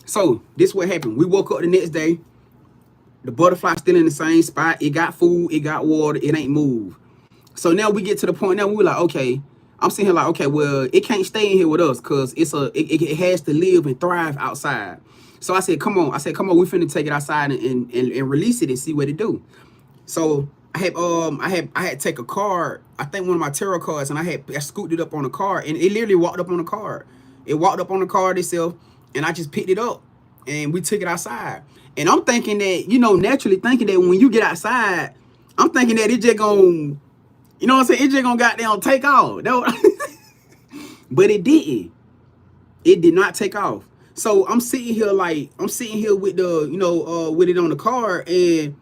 So this what happened. We woke up the next day. The butterfly still in the same spot. It got food, it got water, it ain't moved. So now we get to the point now we're like, okay, I'm sitting here like, okay, well, it can't stay in here with us because it has to live and thrive outside. So I said, come on, we finna take it outside and release it and see what it do. So I had take a card, I think one of my tarot cards, and I scooped it up on the card, and it literally walked up on the card. It walked up on the card itself, and I just picked it up, and we took it outside. And I'm thinking that, you know, naturally thinking that when you get outside, I'm thinking that it just gonna, you know what I'm saying, it just gonna goddamn take off. But it didn't. It did not take off. So I'm sitting here with the, you know, with it on the card, and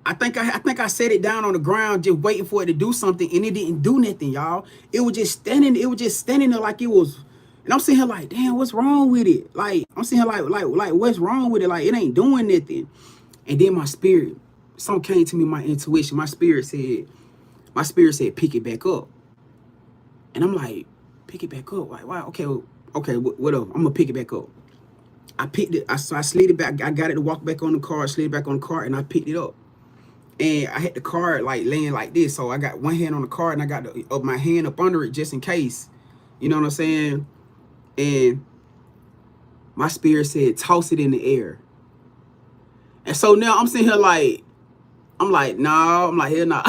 I think I set it down on the ground just waiting for it to do something, and it didn't do nothing, y'all. It was just standing there like it was, and I'm sitting here like, damn, what's wrong with it? Like, I'm sitting here like what's wrong with it? Like, it ain't doing nothing. And then my spirit, something came to me, my intuition, my spirit said, pick it back up. And I'm like, pick it back up? Like, wow, okay, whatever. I'm gonna pick it back up. I picked it, so I slid it back. I got it to walk back on the card, slid it back on the card, and I picked it up. And I had the card like laying like this, so I got one hand on the card and I got my hand up under it just in case. You know what I'm saying? And my spirit said, toss it in the air. And so now I'm sitting here like, I'm like, no, I'm like, hell no.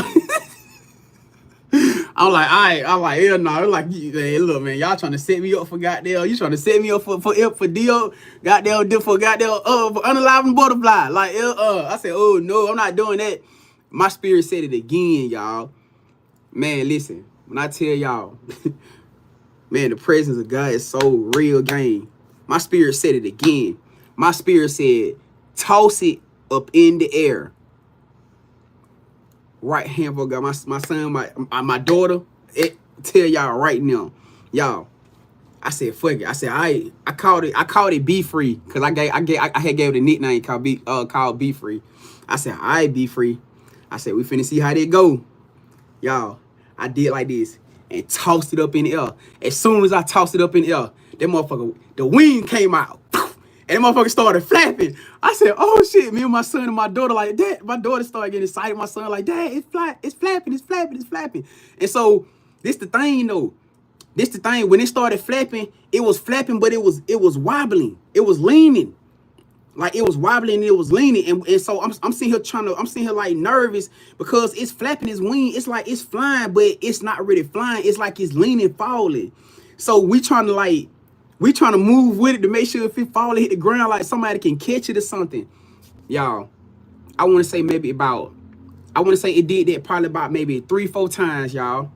I'm like, all right, I'm like, hell no. I'm like, hey, look, man, y'all trying to set me up for goddamn, you trying to set me up for deal, goddamn, for unaliving butterfly. Like, I said, oh no, I'm not doing that. My spirit said it again, y'all. Man, listen, when I tell y'all, man, the presence of God is so real, gang. My spirit said it again. My spirit said, toss it up in the air. Right hand for God, my son, my daughter. Tell y'all right now, y'all. I said, fuck it. I said, I called it Be Free, cause I had gave it a nickname called Be Free. I said, all right, Be Free. I said, we finna see how they go, y'all. I did like this and tossed it up in the air. As soon as I tossed it up in the air, that motherfucker, the wing came out. And the motherfucker started flapping. I said, oh shit, me and my son and my daughter like that. My daughter started getting excited. My son like, Dad, it's flapping. And so this the thing though. This the thing. When it started flapping, it was flapping, but it was wobbling. It was leaning. Like it was wobbling and it was leaning. And so I'm sitting here like nervous because it's flapping its wing. It's like it's flying, but it's not really flying. It's like it's leaning, falling. So we trying to move with it to make sure if it fall, hit the ground, like somebody can catch it or something. Y'all, I want to say it did that probably about maybe 3-4 times, y'all.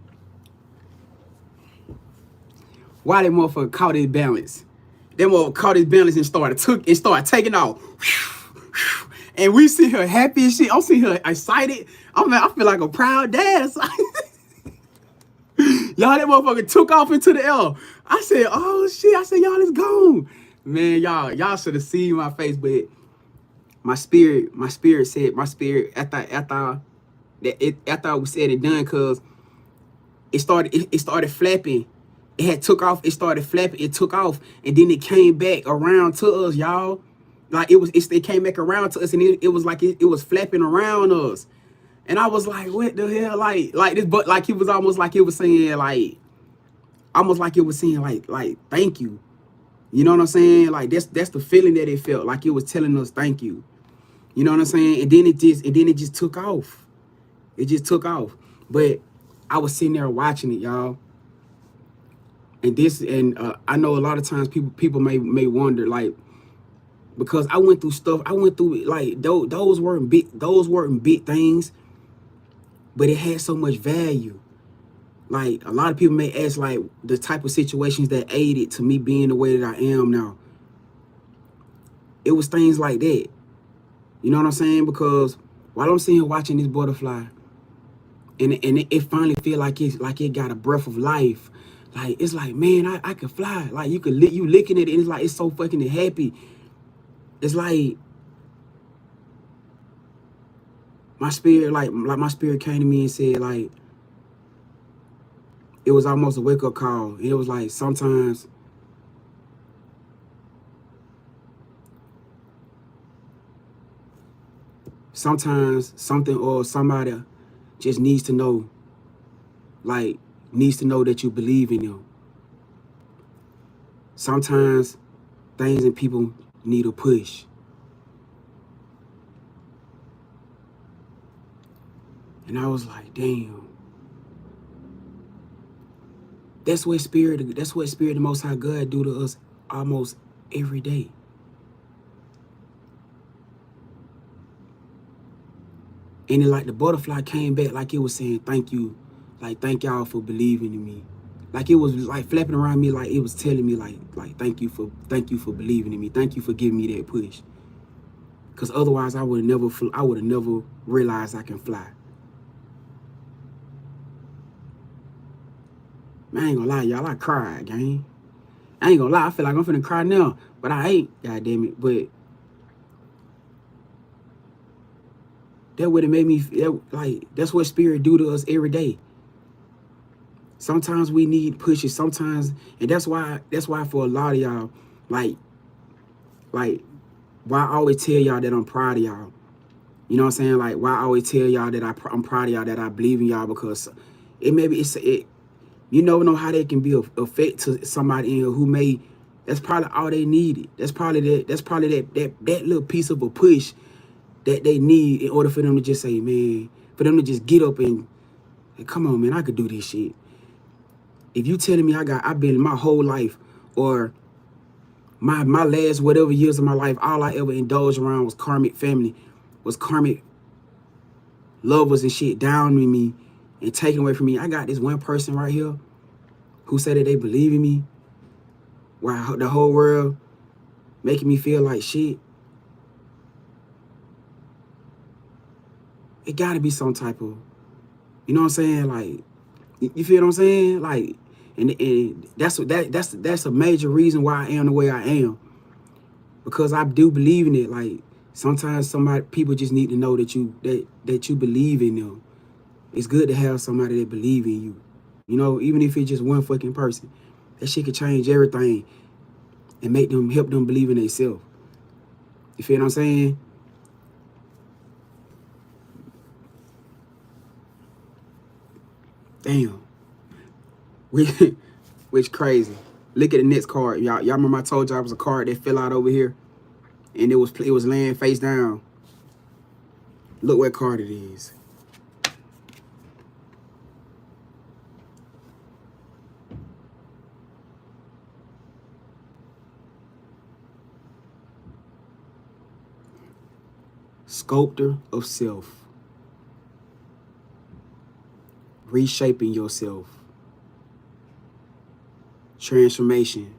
Why that motherfucker caught his balance? That motherfucker caught his balance and started taking off. And we see her happy as shit. I'm seeing her excited. I feel like a proud dad. Y'all, that motherfucker took off into the air. I said, oh shit. I said, y'all, it's gone. Man, y'all should have seen my face, but my spirit said, after we said it done, cause it started flapping. It had took off, it started flapping, it took off, and then it came back around to us, y'all. Like it came back around to us, and it was like it was flapping around us. And I was like, what the hell? Like this, but like it was almost like it was saying like, almost like it was saying like thank you. You know what I'm saying? Like that's the feeling that it felt like it was telling us thank you. You know what I'm saying? And then it just took off. It just took off. But I was sitting there watching it, y'all. And I know a lot of times people may wonder, like, because I went through stuff. I went through like those weren't big things, but it had so much value. Like a lot of people may ask, like, the type of situations that aided to me being the way that I am now. It was things like that. You know what I'm saying? Because while I'm sitting here watching this butterfly, and it finally feel like it got a breath of life. Like it's like, man, I could fly. Like you licking it, and it's like it's so fucking happy. It's like my spirit, like my spirit came to me and said, like, it was almost a wake up call. And it was like sometimes something or somebody just needs to know, that you believe in them. Sometimes things and people need a push. And I was like, damn. That's what spirit the Most High God do to us almost every day. And then like the butterfly came back like it was saying thank you. Like, thank y'all for believing in me. Like it was like flapping around me, like it was telling me like thank you for believing in me. Thank you for giving me that push. Cause otherwise I would have never realized I can fly. Man, I ain't gonna lie, y'all, I cried, gang. I ain't gonna lie, I feel like I'm finna cry now, but I ain't, god damn it. But that would have made me feel like that's what spirit do to us every day. Sometimes we need pushes, sometimes, and that's why for a lot of y'all, like why I always tell y'all that I'm proud of y'all. You know what I'm saying? Like why I always tell y'all that I'm proud of y'all, that I believe in y'all, because you never know how they can be effect to somebody in here who may, that's probably all they needed. That's probably that little piece of a push that they need in order for them to just say, man, for them to just get up and come on, man, I could do this shit. If you telling me I've been my whole life, or my last whatever years of my life, all I ever indulged around was karmic family, was karmic lovers and shit down with me and taking away from me. I got this one person right here who said that they believe in me, while the whole world making me feel like shit. It gotta be some type of, you know what I'm saying? Like, you feel what I'm saying? Like, and that's a major reason why I am the way I am, because I do believe in it. Like sometimes people just need to know that you believe in them. It's good to have somebody that believe in you. You know, even if it's just one fucking person, that shit could change everything and help them believe in themselves. You feel what I'm saying? Damn. Which crazy. Look at the next card. Y'all remember I told y'all it was a card that fell out over here, and it was laying face down. Look what card it is. Sculptor of self. Reshaping yourself. Transformation.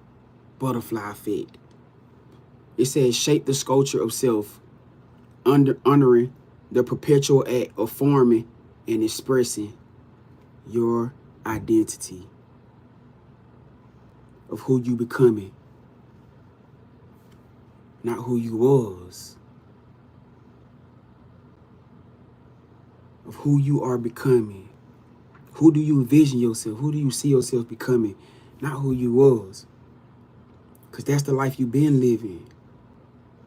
Butterfly effect. It says shape the sculpture of self, honoring the perpetual act of forming and expressing your identity of who you becoming, not who you was, of who you are becoming. Who do you envision yourself? Who do you see yourself becoming? Not who you was. Because that's the life you've been living.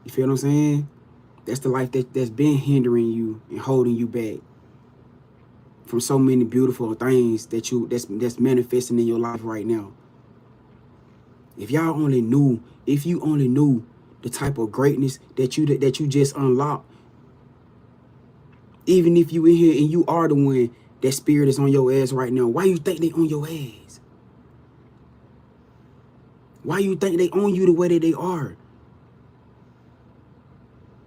You feel what I'm saying? That's the life that's been hindering you and holding you back from so many beautiful things that's manifesting in your life right now. If you only knew the type of greatness that you just unlocked, even if you in here and you are the one that spirit is on your ass right now, why you think they on your ass? Why you think they own you the way that they are?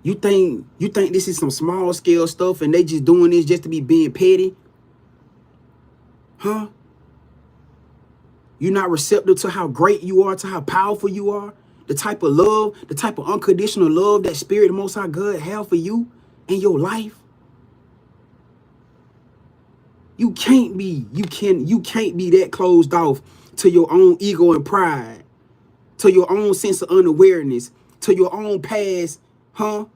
You think this is some small scale stuff and they just doing this just to be being petty? Huh? You're not receptive to how great you are, to how powerful you are, the type of love, the type of unconditional love that Spirit, the Most High God, have for you in your life. You can't be that closed off to your own ego and pride, to your own sense of unawareness, to your own past, huh?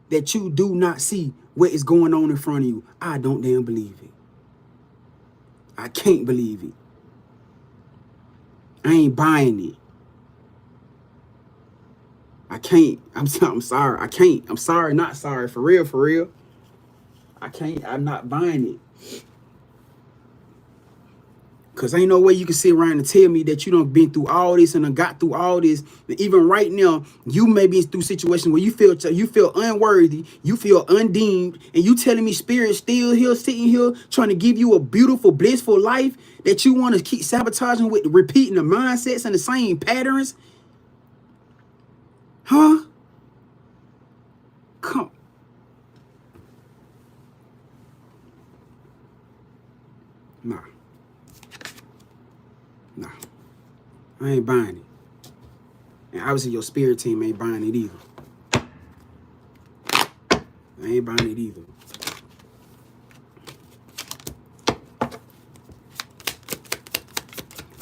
That you do not see what is going on in front of you. I don't damn believe it. I can't believe it. I ain't buying it. I can't. I'm sorry. I can't. I'm sorry, not sorry. For real, for real. I can't. I'm not buying it. Because ain't no way you can sit around and tell me that you done been through all this and done got through all this. And even right now, you may be through situations where you feel unworthy, you feel undeemed, and you telling me Spirit still here, sitting here, trying to give you a beautiful, blissful life that you want to keep sabotaging with repeating the mindsets and the same patterns? Huh? Come. Nah. Nah. I ain't buying it. And obviously your spirit team ain't buying it either. I ain't buying it either.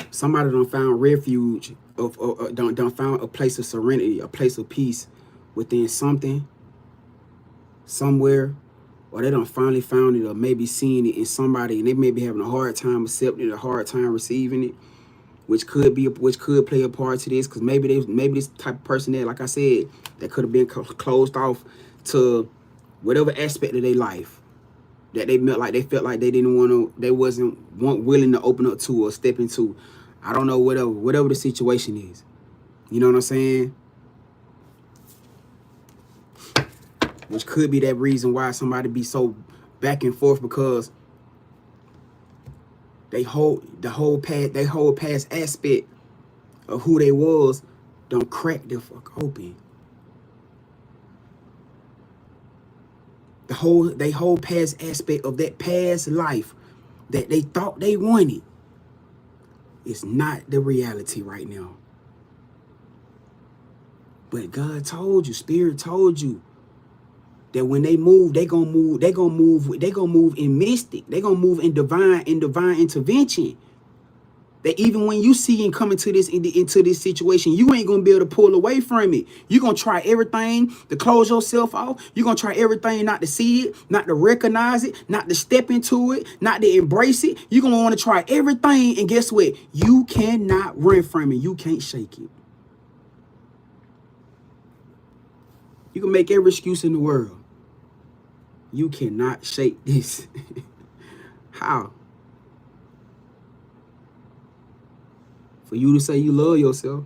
Somebody done found refuge done found a place of serenity, a place of peace within something, somewhere, or they done finally found it or maybe seeing it in somebody, and they may be having a hard time accepting it, a hard time receiving it, which could play a part to this, because maybe this type of person that, like I said, that could have been closed off to whatever aspect of their life that they felt like they didn't want to, they weren't willing to open up to or step into. I don't know, whatever the situation is. You know what I'm saying? Which could be that reason why somebody be so back and forth, because they whole past aspect of who they was don't crack the fuck open. They whole past aspect of that past life that they thought they wanted is not the reality right now. But God told you, Spirit told you that when they move, they gonna move in mystic. They gonna move in divine intervention. That even when you see and come into this situation, you ain't gonna be able to pull away from it. You're gonna try everything to close yourself off. You're gonna try everything not to see it, not to recognize it, not to step into it, not to embrace it. You're gonna want to try everything, and guess what? You cannot run from it. You can't shake it. You can make every excuse in the world. You cannot shake this. How? For you to say you love yourself.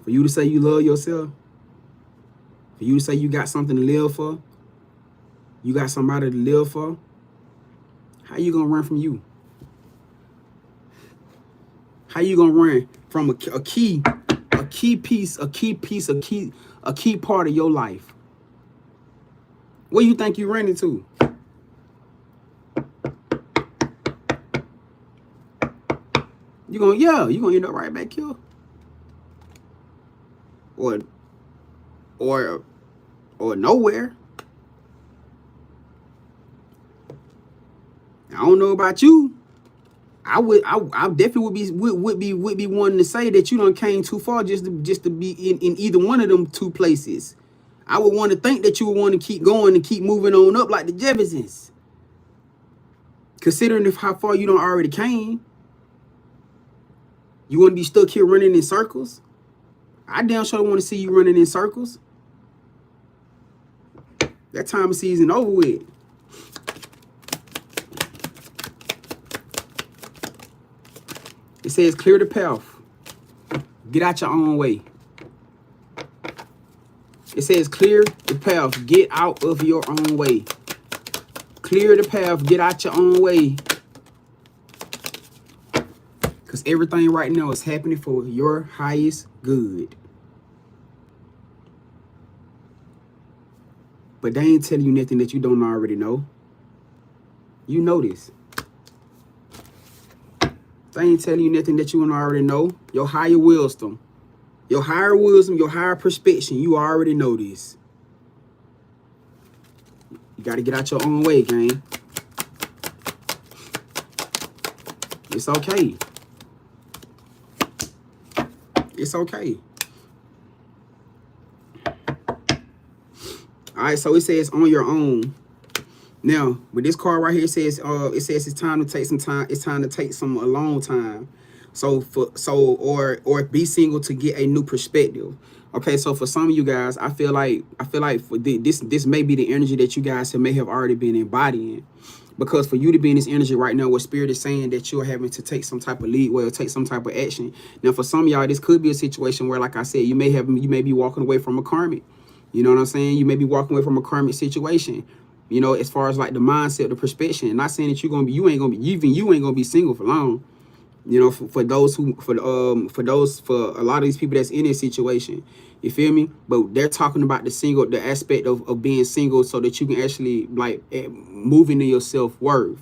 For you to say you love yourself. For you to say you got something to live for. You got somebody to live for. How you gonna run from you? How you gonna run from a key part of your life? What do you think you ran into? You gonna end up right back here. Or nowhere. I don't know about you. I definitely would be wanting to say that you done came too far just to be in either one of them two places. I would want to think that you would want to keep going and keep moving on up like the Jeffersons. Considering how far you done already came. You want to be stuck here running in circles? I damn sure want to see you running in circles. That time of season over with. It says clear the path. Get out your own way. It says clear the path. Get out of your own way. Clear the path. Get out your own way. Because everything right now is happening for your highest good. But they ain't telling you nothing that you don't already know. You know this. They ain't telling you nothing that you don't already know. Your higher wisdom. Your higher wisdom, your higher perception. You already know this. You got to get out your own way, gang. It's okay. It's okay. All right, so it says on your own. Now, with this card right here, it says it's time to take some time. It's time to take some alone time. Or be single to get a new perspective. Okay, so for some of you guys, I feel like for this may be the energy that you guys may have already been embodying. Because for you to be in this energy right now, what Spirit is saying that you're having to take some type of lead, or take some type of action. Now, for some of y'all, this could be a situation where, like I said, you may be walking away from a karmic. You know what I'm saying? You may be walking away from a karmic situation. You know, as far as like the mindset, the perspective. Not saying that you ain't gonna be single for long. You know, for a lot of these people that's in this situation, you feel me? But they're talking about the aspect of being single, so that you can actually like move into your self-worth,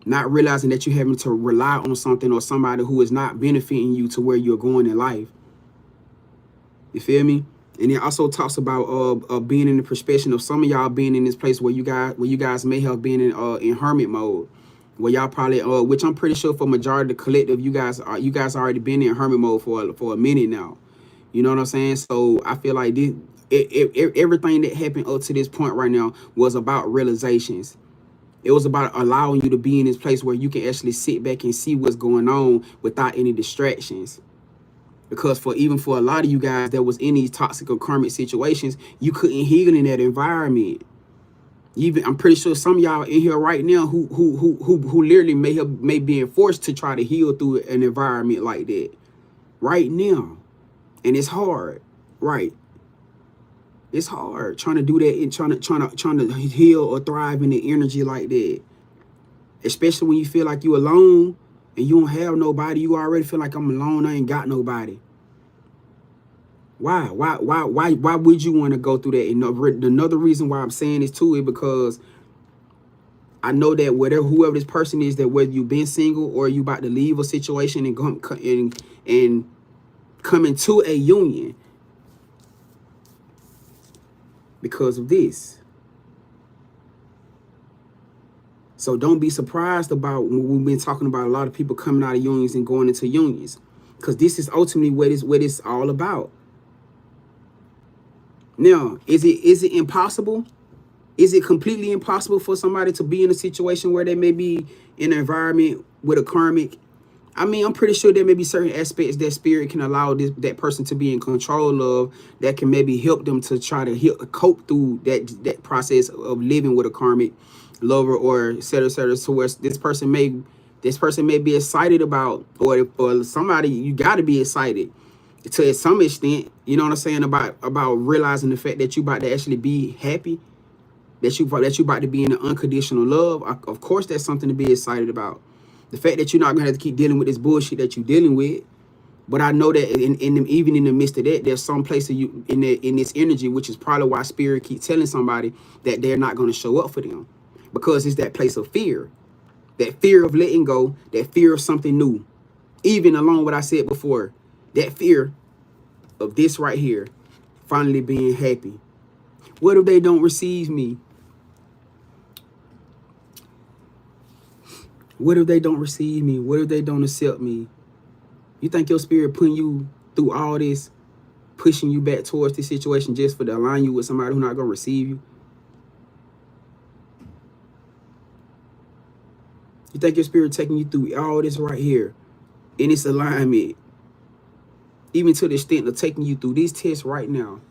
not realizing that you're having to rely on something or somebody who is not benefiting you to where you're going in life. You feel me? And it also talks about being in the perspective of some of y'all being in this place where you guys may have been in hermit mode. Well, y'all probably, which I'm pretty sure for majority of the collective, you guys already been in hermit mode for a minute now. You know what I'm saying? So I feel like everything that happened up to this point right now was about realizations. It was about allowing you to be in this place where you can actually sit back and see what's going on without any distractions. Because for a lot of you guys that was in these toxic or karmic situations, you couldn't heal in that environment. Even I'm pretty sure some of y'all in here right now who literally may be forced to try to heal through an environment like that right now, and it's hard, right? It's hard trying to do that and trying to heal or thrive in the energy like that, especially when you feel like you alone and you don't have nobody. You already feel like I'm alone. I ain't got nobody. Why would you want to go through that? And another reason why I'm saying this too is because I know that whoever this person is, that whether you've been single or you about to leave a situation and come into a union because of this. So don't be surprised about when we've been talking about a lot of people coming out of unions and going into unions, because this is ultimately what it's all about. Now, is it impossible? Is it completely impossible for somebody to be in a situation where they may be in an environment with a karmic? I mean, I'm pretty sure there may be certain aspects that Spirit can allow that person to be in control of, that can maybe help them to try to cope through that process of living with a karmic lover, or et cetera, to where this person may be excited about, or somebody, you got to be excited to some extent, you know what I'm saying, about realizing the fact that you about to actually be happy, that you about to be in an unconditional love. Of course, that's something to be excited about. The fact that you're not gonna have to keep dealing with this bullshit that you're dealing with. But I know that even in the midst of that, there's some place of you in this energy, which is probably why Spirit keep telling somebody that they're not gonna show up for them, because it's that place of fear, that fear of letting go, that fear of something new. Even along with what I said before, that fear of this right here, finally being happy. What if they don't receive me? What if they don't receive me? What if they don't accept me? You think your Spirit putting you through all this, pushing you back towards this situation just for to align you with somebody who's not going to receive you? You think your Spirit taking you through all this right here in this alignment even to the extent of taking you through this test right now.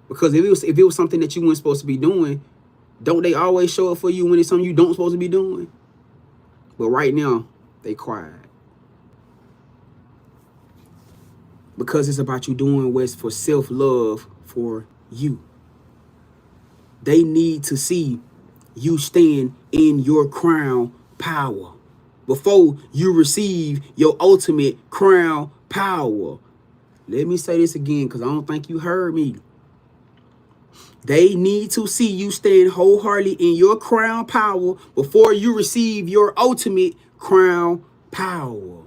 Because if it was something that you weren't supposed to be doing, don't they always show up for you when it's something you don't supposed to be doing? But right now, they quiet. Because it's about you doing what's for self-love for you. They need to see you stand in your crown power before you receive your ultimate crown power. Let me say this again, because I don't think you heard me. They need to see you stand wholeheartedly in your crown power before you receive your ultimate crown power.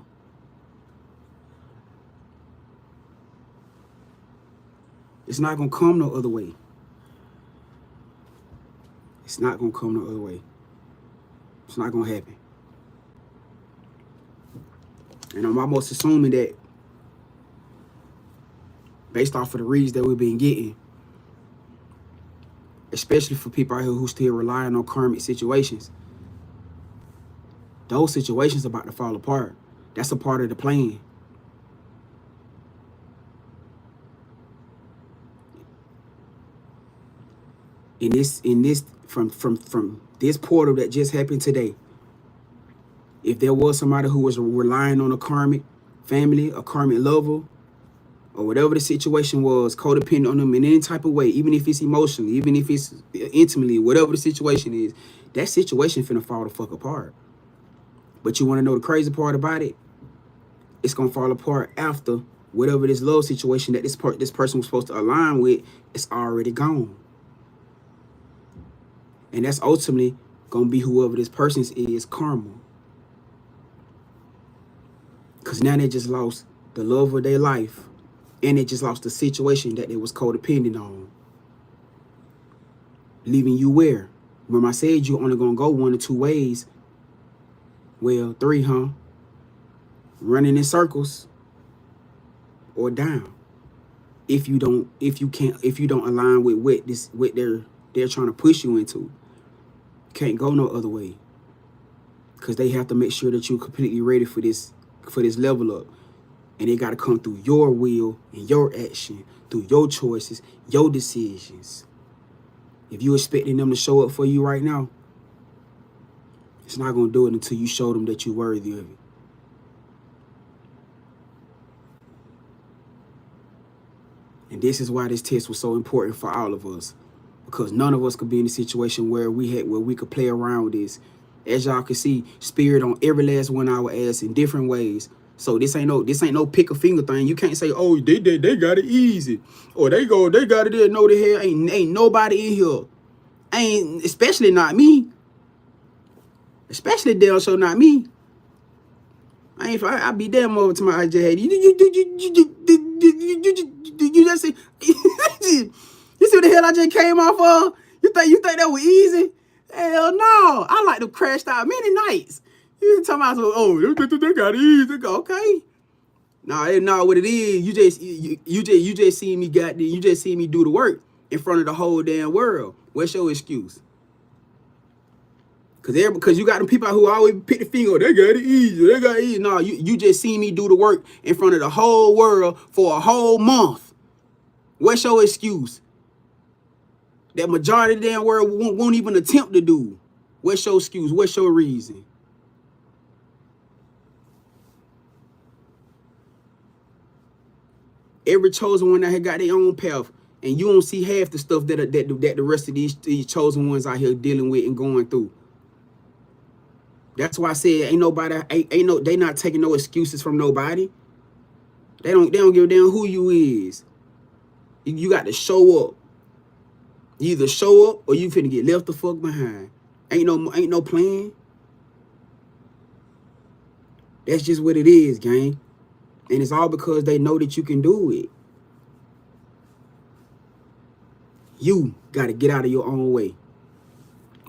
It's not going to come no other way. It's not going to come no other way. It's not going to happen. And I'm almost assuming that based off of the reads that we've been getting, especially for people out here who still relying on karmic situations, those situations are about to fall apart. That's a part of the plan. In this from this portal that just happened today, if there was somebody who was relying on a karmic family, a karmic lover, or whatever the situation was, codependent on them in any type of way, even if it's emotionally, even if it's intimately, whatever the situation is, that situation finna fall the fuck apart. But you want to know the crazy part about it? It's gonna fall apart after whatever this love situation that this person was supposed to align with is already gone. And that's ultimately gonna be whoever this person is karma. Because now they just lost the love of their life, and they just lost the situation that they was codependent on. Leaving you where? Remember I said you only gonna go one or two ways. Well, three, huh? Running in circles or down. If you don't align with what they're trying to push you into. Can't go no other way. Because they have to make sure that you're completely ready for this level up. And it got to come through your will and your action, through your choices, your decisions. If you're expecting them to show up for you right now, it's not going to do it until you show them that you're worthy of it. And this is why this test was so important for all of us. Because none of us could be in a situation where we could play around with this. As y'all can see, spirit on every last one of our ass in different ways. So this ain't no pick a finger thing. You can't say, oh, they got it easy, or they got it there. No, the hell ain't nobody in here. Ain't, especially not me. Especially damn sure not me. I be damn over to my IJ. You just see, you see what the hell I just came off of? You think that was easy? Hell no. I like to crash out many nights. You talking about, oh, they got it easy. Okay. No, what it is, you just see me do the work in front of the whole damn world. What's your excuse? Because you got them people who always pick the finger, oh, they got it easy. No, you just see me do the work in front of the whole world for a whole month. What's your excuse? That majority of the damn world won't even attempt to do. What's your excuse? What's your reason? Every chosen one that had got their own path, and you don't see half the stuff that the rest of these chosen ones out here dealing with and going through. That's why I said they not taking no excuses from nobody. They don't give a damn who you is. You got to show up. You either show up or you finna get left the fuck behind. Ain't no plan. That's just what it is, gang. And it's all because they know that you can do it. You got to get out of your own way.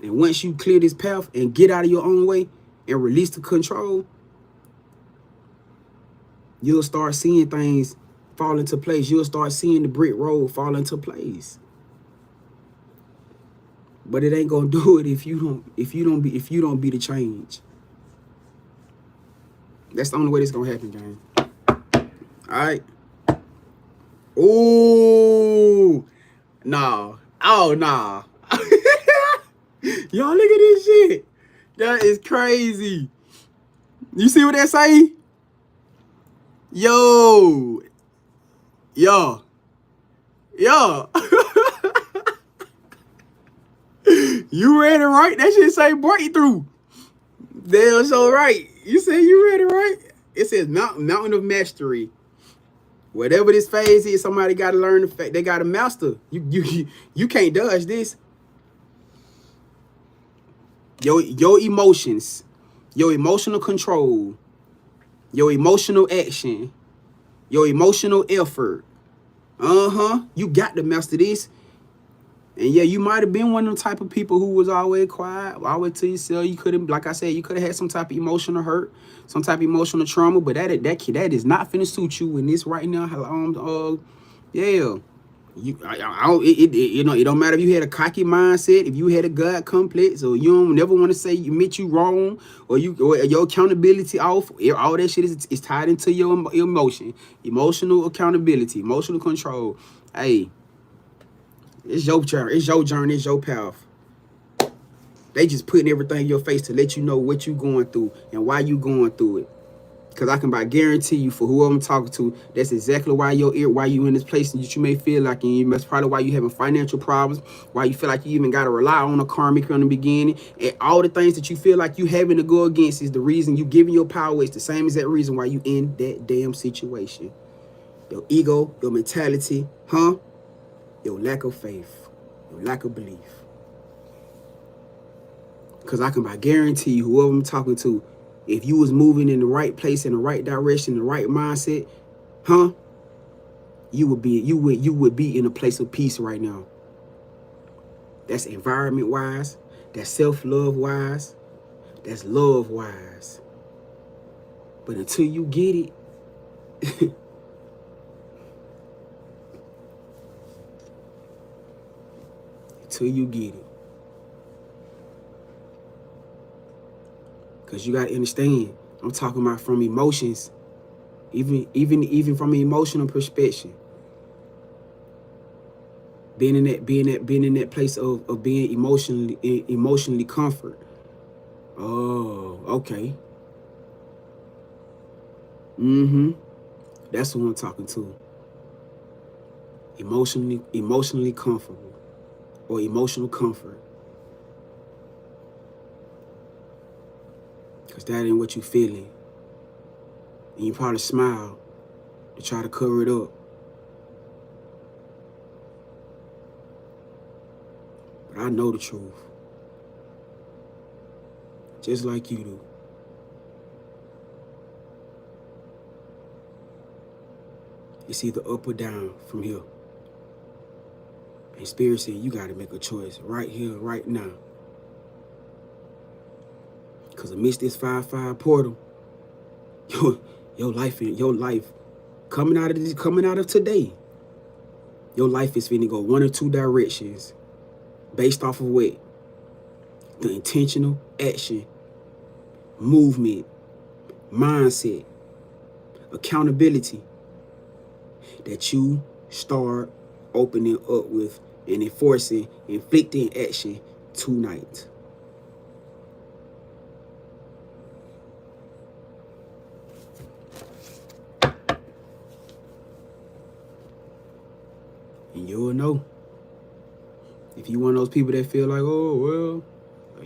And once you clear this path and get out of your own way and release the control, you'll start seeing things fall into place. You'll start seeing the brick road fall into place. But it ain't gonna do it if you don't be the change. That's the only way this gonna happen, gang. All right. Ooh. Nah. Oh, nah. Y'all look at this shit. That is crazy. You see what they say? Yo. Yo. Yo. You read it right? That shit say breakthrough. Damn, so right. You say you read it right? It says mountain of mastery. Whatever this phase is, somebody got to learn the fact. They got to master. You can't dodge this. Your emotions, your emotional control, your emotional action, your emotional effort. You got to master this. And yeah, you might have been one of the type of people who was always quiet, always to yourself. You could have, like I said, you could have had some type of emotional hurt, some type of emotional trauma, but that is not finna suit you in this right now. Yeah. It don't matter if you had a cocky mindset, if you had a God complex, or you don't never want to say you admit you wrong, or your accountability off. All that shit is tied into your emotion, emotional accountability, emotional control. Hey, it's your journey, it's your path. They just putting everything in your face to let you know what you going through and why you going through it. Because I can guarantee you, for whoever I'm talking to, that's exactly why why you in this place that you may feel like, and that's probably why you having financial problems, why you feel like you even got to rely on a karmic from the beginning, and all the things that you feel like you having to go against is the reason you giving your power away. It's the same as that reason why you in that damn situation. Your ego, your mentality, your lack of faith, your lack of belief. Because I can guarantee you, whoever I'm talking to, if you was moving in the right place, in the right direction, the right mindset, you would be in a place of peace right now. That's environment wise, that's self-love wise, that's love wise. But until you get it, until you get it. Because you got to understand, I'm talking about from emotions, even from an emotional perspective. Being in that place of being emotionally comfort. Oh, okay. That's who I'm talking to. Emotionally comfortable, or emotional comfort. Because that ain't what you feeling. And you probably smile to try to cover it up. But I know the truth. Just like you do. It's either up or down from here. And Spirit said you got to make a choice right here, right now. Because amidst this 5-5 portal, your life coming out of today, your life is finna go one or two directions based off of what? The intentional action, movement, mindset, accountability that you start opening up with and inflicting action tonight. And you'll know. If you one of those people that feel like, oh, well,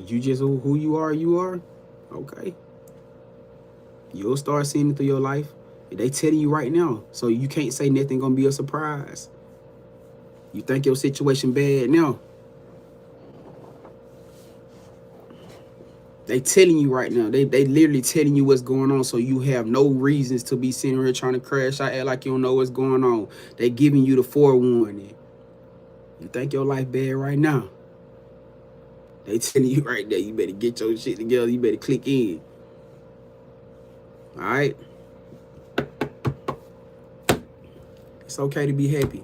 you just who you are, okay. You'll start seeing it through your life. And they telling you right now. So you can't say nothing gonna be a surprise. You think your situation bad now. They telling you right now. They literally telling you what's going on, so you have no reasons to be sitting here trying to crash out, act like you don't know what's going on. They giving you the forewarning. You think your life bad right now. They telling you right there, you better get your shit together. You better click in. All right? It's okay to be happy.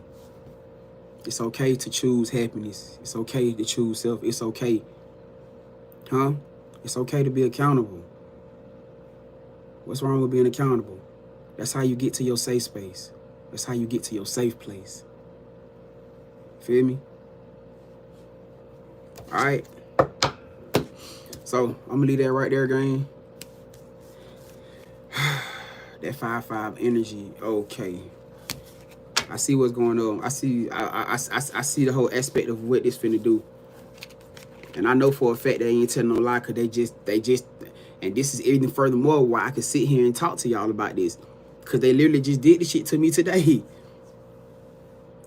It's okay to choose happiness. It's okay to choose self. It's okay. It's okay to be accountable. What's wrong with being accountable? That's how you get to your safe space. That's how you get to your safe place. Feel me? All right. So I'm gonna leave that right there, gang. That 5-5 energy. Okay. I see what's going on. I see the whole aspect of what this finna do. And I know for a fact they ain't telling no lie, cause they just and this is even furthermore why I can sit here and talk to y'all about this. Cause they literally just did the shit to me today.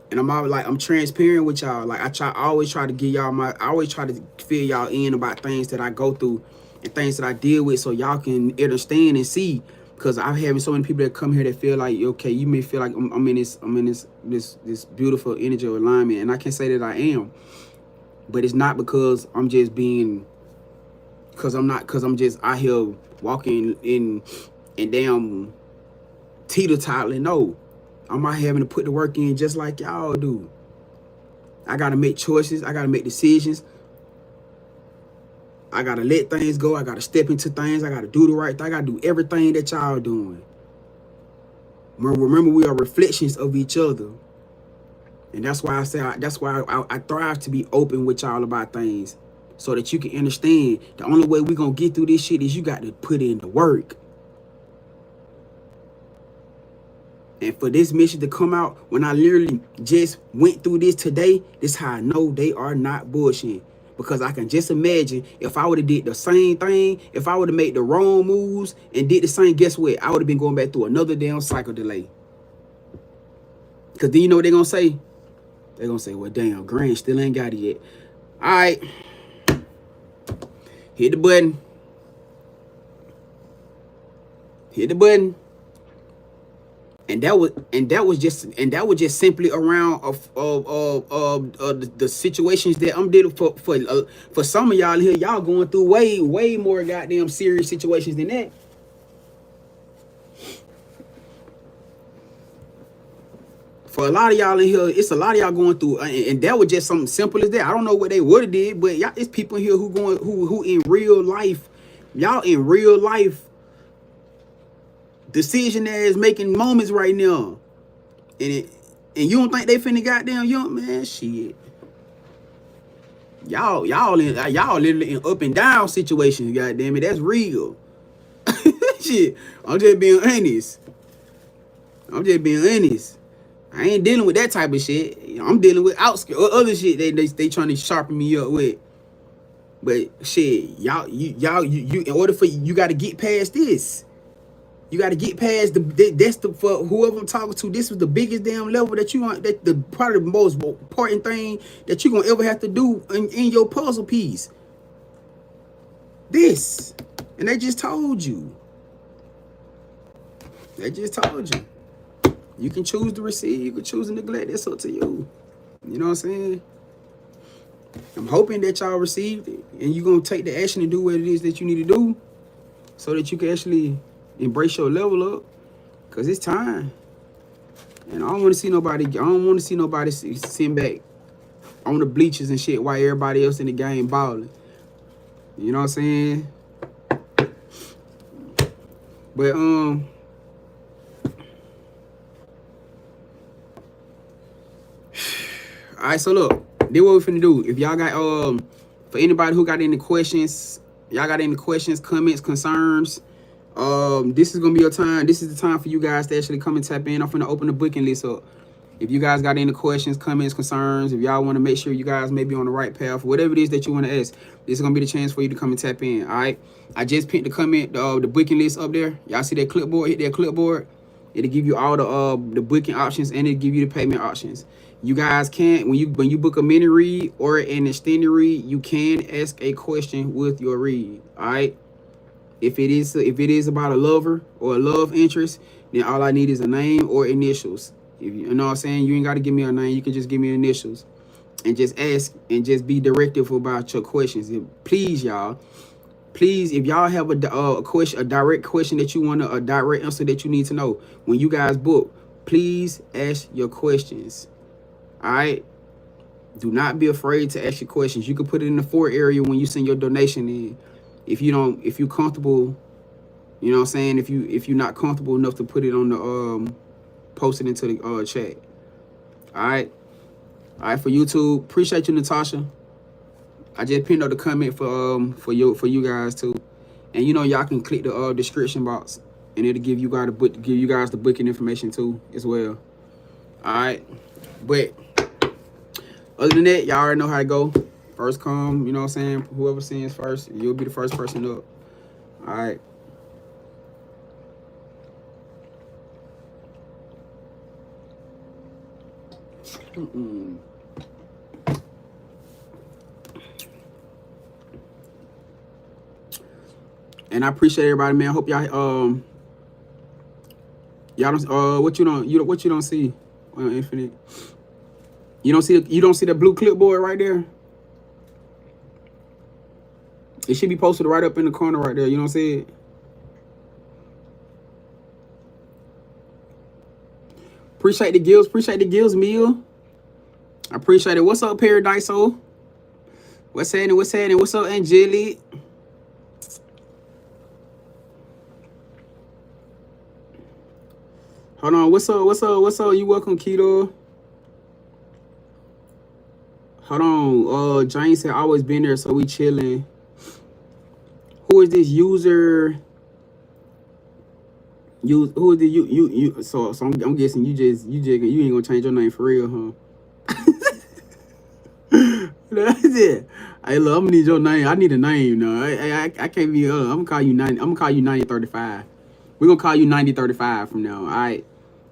And I'm transparent with y'all. Like I always try to give y'all I always try to fill y'all in about things that I go through and things that I deal with so y'all can understand and see. Because I'm having so many people that come here that feel like, okay, you may feel like I'm in this beautiful energy of alignment, and I can say that I am, but it's not because I'm just I'm just out here walking in and damn teeter-tottering. No, I'm out having to put the work in just like y'all do. I gotta make choices. I gotta make decisions. I gotta let things go. I gotta step into things. I gotta do the right thing. I gotta do everything that y'all doing. Remember, we are reflections of each other. And that's why I say, I thrive to be open with y'all about things so that you can understand the only way we're gonna get through this shit is you got to put in the work. And for this mission to come out, when I literally just went through this today, this is how I know they are not bullshitting. Because I can just imagine if I would have did the same thing, if I would have made the wrong moves and did the same, guess what? I would have been going back through another damn cycle delay. Because then you know what they're going to say? They're going to say, well, damn, Grand still ain't got it yet. All right. Hit the button. Hit the button. And that was just simply around the situations that I'm dealing for some of y'all here. Y'all going through way more goddamn serious situations than that. For a lot of y'all in here, it's a lot of y'all going through, and that was just something simple as that. I don't know what they would have did, but y'all, it's people in here who in real life, y'all in real life. Decision that is making moments right now, and you don't think they finna goddamn young man shit. Y'all literally in up and down situations. Goddamn it, that's real. Shit, I'm just being honest. I ain't dealing with that type of shit. I'm dealing with other shit they trying to sharpen me up with. But shit, y'all in order for you got to get past this. You got to get past for whoever I'm talking to. This was the biggest damn level that you want. That the probably the most important thing that you gonna ever have to do in your puzzle piece. This, and they just told you. You can choose to receive. You can choose to neglect. That's up to you. You know what I'm saying? I'm hoping that y'all received it, and you're gonna take the action and do what it is that you need to do, so that you can actually embrace your level up, cause it's time. And I don't want to see nobody sitting back on the bleachers and shit while everybody else in the game balling. You know what I'm saying? But all right. So look, this what we finna do. If y'all got for anybody who got any questions, comments, concerns. This is gonna be your time. This is the time for you guys to actually come and tap in. I'm finna open the booking list up. If you guys got any questions, comments, concerns, if y'all want to make sure you guys may be on the right path, whatever it is that you want to ask, this is gonna be the chance for you to come and tap in. All right. I just pinned the booking list up there. Y'all see that clipboard? Hit that clipboard. It'll give you all the booking options, and it'll give you the payment options. You guys can, when you book a mini read or an extended read, you can ask a question with your read. All right. If it is about a lover or a love interest, then all I need is a name or initials. If you know what I'm saying, you ain't got to give me a name. You can just give me initials, and just ask and just be directive about your questions. And please, y'all, if y'all have a question, a direct question that you want a direct answer that you need to know when you guys book, please ask your questions. All right. Do not be afraid to ask your questions. You can put it in the for area when you send your donation in. If you're comfortable, you know what I'm saying, if you're not comfortable enough to put it on post it into the chat. All right, for YouTube. Appreciate you, Natasha. I just pinned up the comment for you guys too, and you know y'all can click the description box, and it'll give you guys the booking information too as well. All right, but other than that, y'all already know how to go. First come, you know what I'm saying? Whoever sings first, you'll be the first person up. All right. And I appreciate everybody, man. I hope y'all don't what you don't see on Infinite. You don't see the blue clipboard right there? It should be posted right up in the corner right there. You don't see it? Appreciate the gills, meal. I appreciate it. What's up, Paradise? What's happening? What's up, Angelique? Hold on. What's up? You welcome, Keto. Hold on. Jane said always been there, so we chilling. Who is this user? Who is the you? So I'm guessing you ain't gonna change your name for real, huh? That's it. Hey, look, I'm gonna need your name. I need a name, no. I can't be. I'm gonna call you 90. I'm gonna call you 9035. We're gonna call you 9035 from now. All right.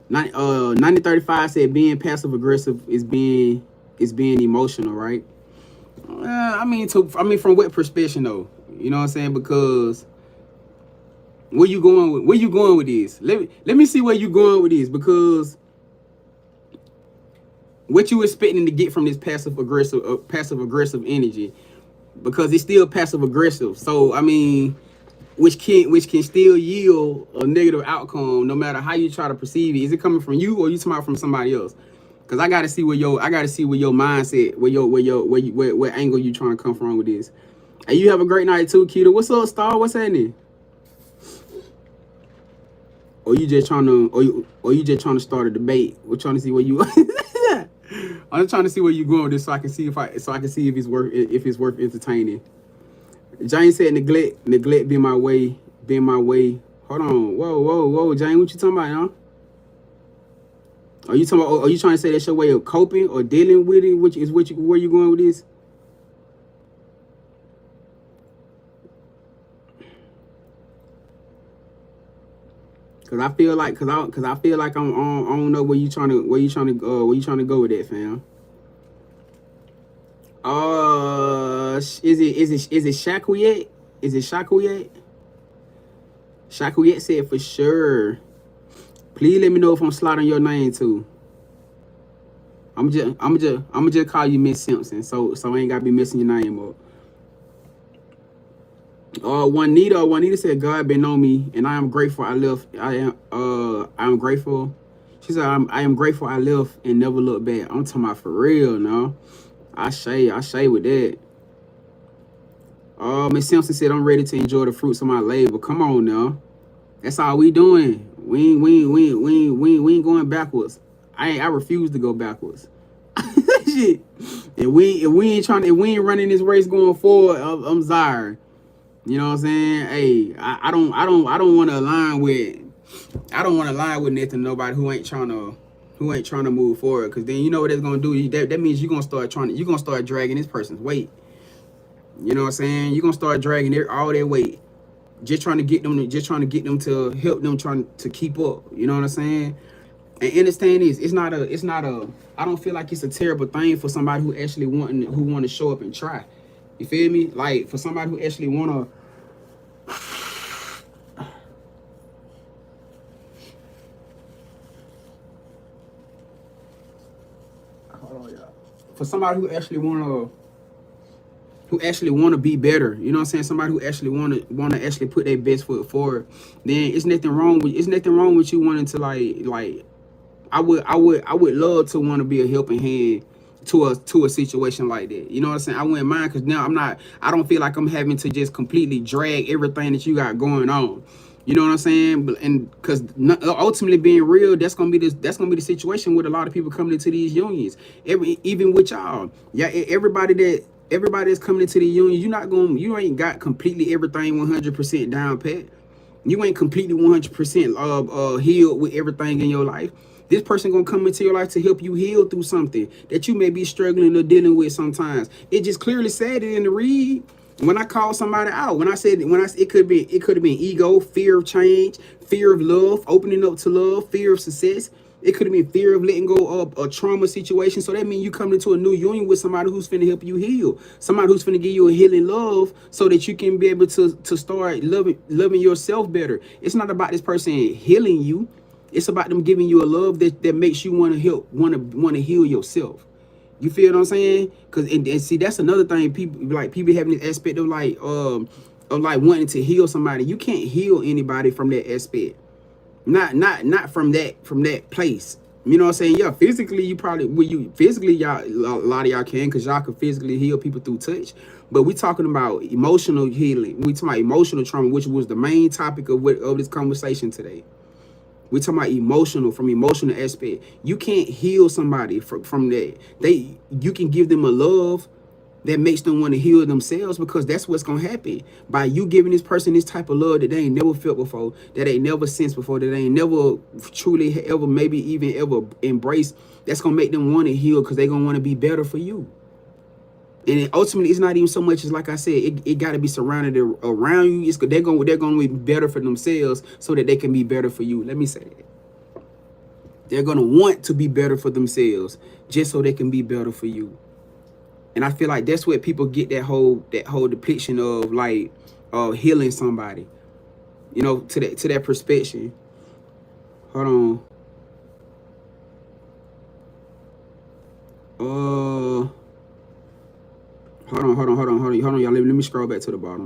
9035 said being passive aggressive is being emotional, right? I mean, from what perspective though? You know what I'm saying? Because where you going with this? Let me see where you going with this, because what you expecting to get from this passive aggressive energy, because it's still passive aggressive. So I mean, which can still yield a negative outcome no matter how you try to perceive it. Is it coming from you or you talking about from somebody else? Because I gotta see where your mindset, where angle you trying to come from with this. And you have a great night too, Keto. What's up, Star? What's happening? Or you just trying to start a debate? We're trying to see where you. I'm trying to see where you going with this, so I can see if it's worth entertaining. Jane said neglect been my way. Hold on, whoa, Jane, what you talking about, huh? Are you trying to say that's your way of coping or dealing with it? Where you going with this? Cause I feel like I don't know where you trying to go with that, fam. Is it Shakuyet? Is it Shakuyet? Shakuyet said for sure. Please let me know if I'm slaughtering your name too. I'm just call you Miss Simpson, so I ain't gotta be messing your name up. Juanita said God been on me and I am grateful I am grateful. She said I am grateful I left and never look back. I'm talking about for real now. I say with that. Miss Simpson said I'm ready to enjoy the fruits of my labor. Come on now. That's all we doing. We ain't going backwards. I refuse to go backwards. Shit. If we ain't running this race going forward, I'm sorry. You know what I'm saying? Hey, I don't want to align with nothing, nobody who ain't trying to move forward, because then you know what it's gonna do. That means you're gonna start dragging this person's weight. You know what I'm saying? You're gonna start dragging all their weight, just trying to get them to help them trying to keep up. You know what I'm saying? And understand this, it's not a I don't feel like it's a terrible thing for somebody who actually want to show up and try. You feel me? Like for somebody who actually wanna for somebody who actually wanna be better, you know what I'm saying? Somebody who actually wanna actually put their best foot forward, then it's nothing wrong with you wanting to like I would love to want to be a helping hand to a situation like that. You know what I'm saying? I wouldn't mind, because now I don't feel like I'm having to just completely drag everything that you got going on. You know what I'm saying? And because ultimately being real, that's gonna be the situation with a lot of people coming into these unions. Even with y'all, yeah, everybody that's coming into the union, you ain't got completely everything 100% down pat. You ain't completely 100% healed with everything in your life. This person gonna come into your life to help you heal through something that you may be struggling or dealing with sometimes. It just clearly said it in the read. When I called somebody out, it could have been ego, fear of change, fear of love, opening up to love, fear of success. It could have been fear of letting go of a trauma situation. So that means you coming into a new union with somebody who's finna help you heal. Somebody who's finna give you a healing love so that you can be able to start loving yourself better. It's not about this person healing you. It's about them giving you a love that makes you want to heal yourself. You feel what I'm saying? Cause and see, that's another thing. People having this aspect of like wanting to heal somebody. You can't heal anybody from that aspect. Not from that place. You know what I'm saying? Yeah, physically y'all, a lot of y'all can, because y'all can physically heal people through touch. But we talking about emotional healing. We talking about emotional trauma, which was the main topic of this conversation today. We talking about from emotional aspect. You can't heal somebody from that. You can give them a love that makes them want to heal themselves, because that's what's gonna happen by you giving this person this type of love that they ain't never felt before, that they never sensed before, that they ain't never truly ever maybe even ever embraced. That's gonna make them want to heal, because they're gonna want to be better for you. And ultimately, it's not even so much as, like I said, it got to be surrounded around you. They're gonna be better for themselves so that they can be better for you. Let me say that. They're gonna want to be better for themselves just so they can be better for you. And I feel like that's where people get that whole depiction of like healing somebody, you know, to that perspective. Hold on. Hold on, y'all. Let me scroll back to the bottom.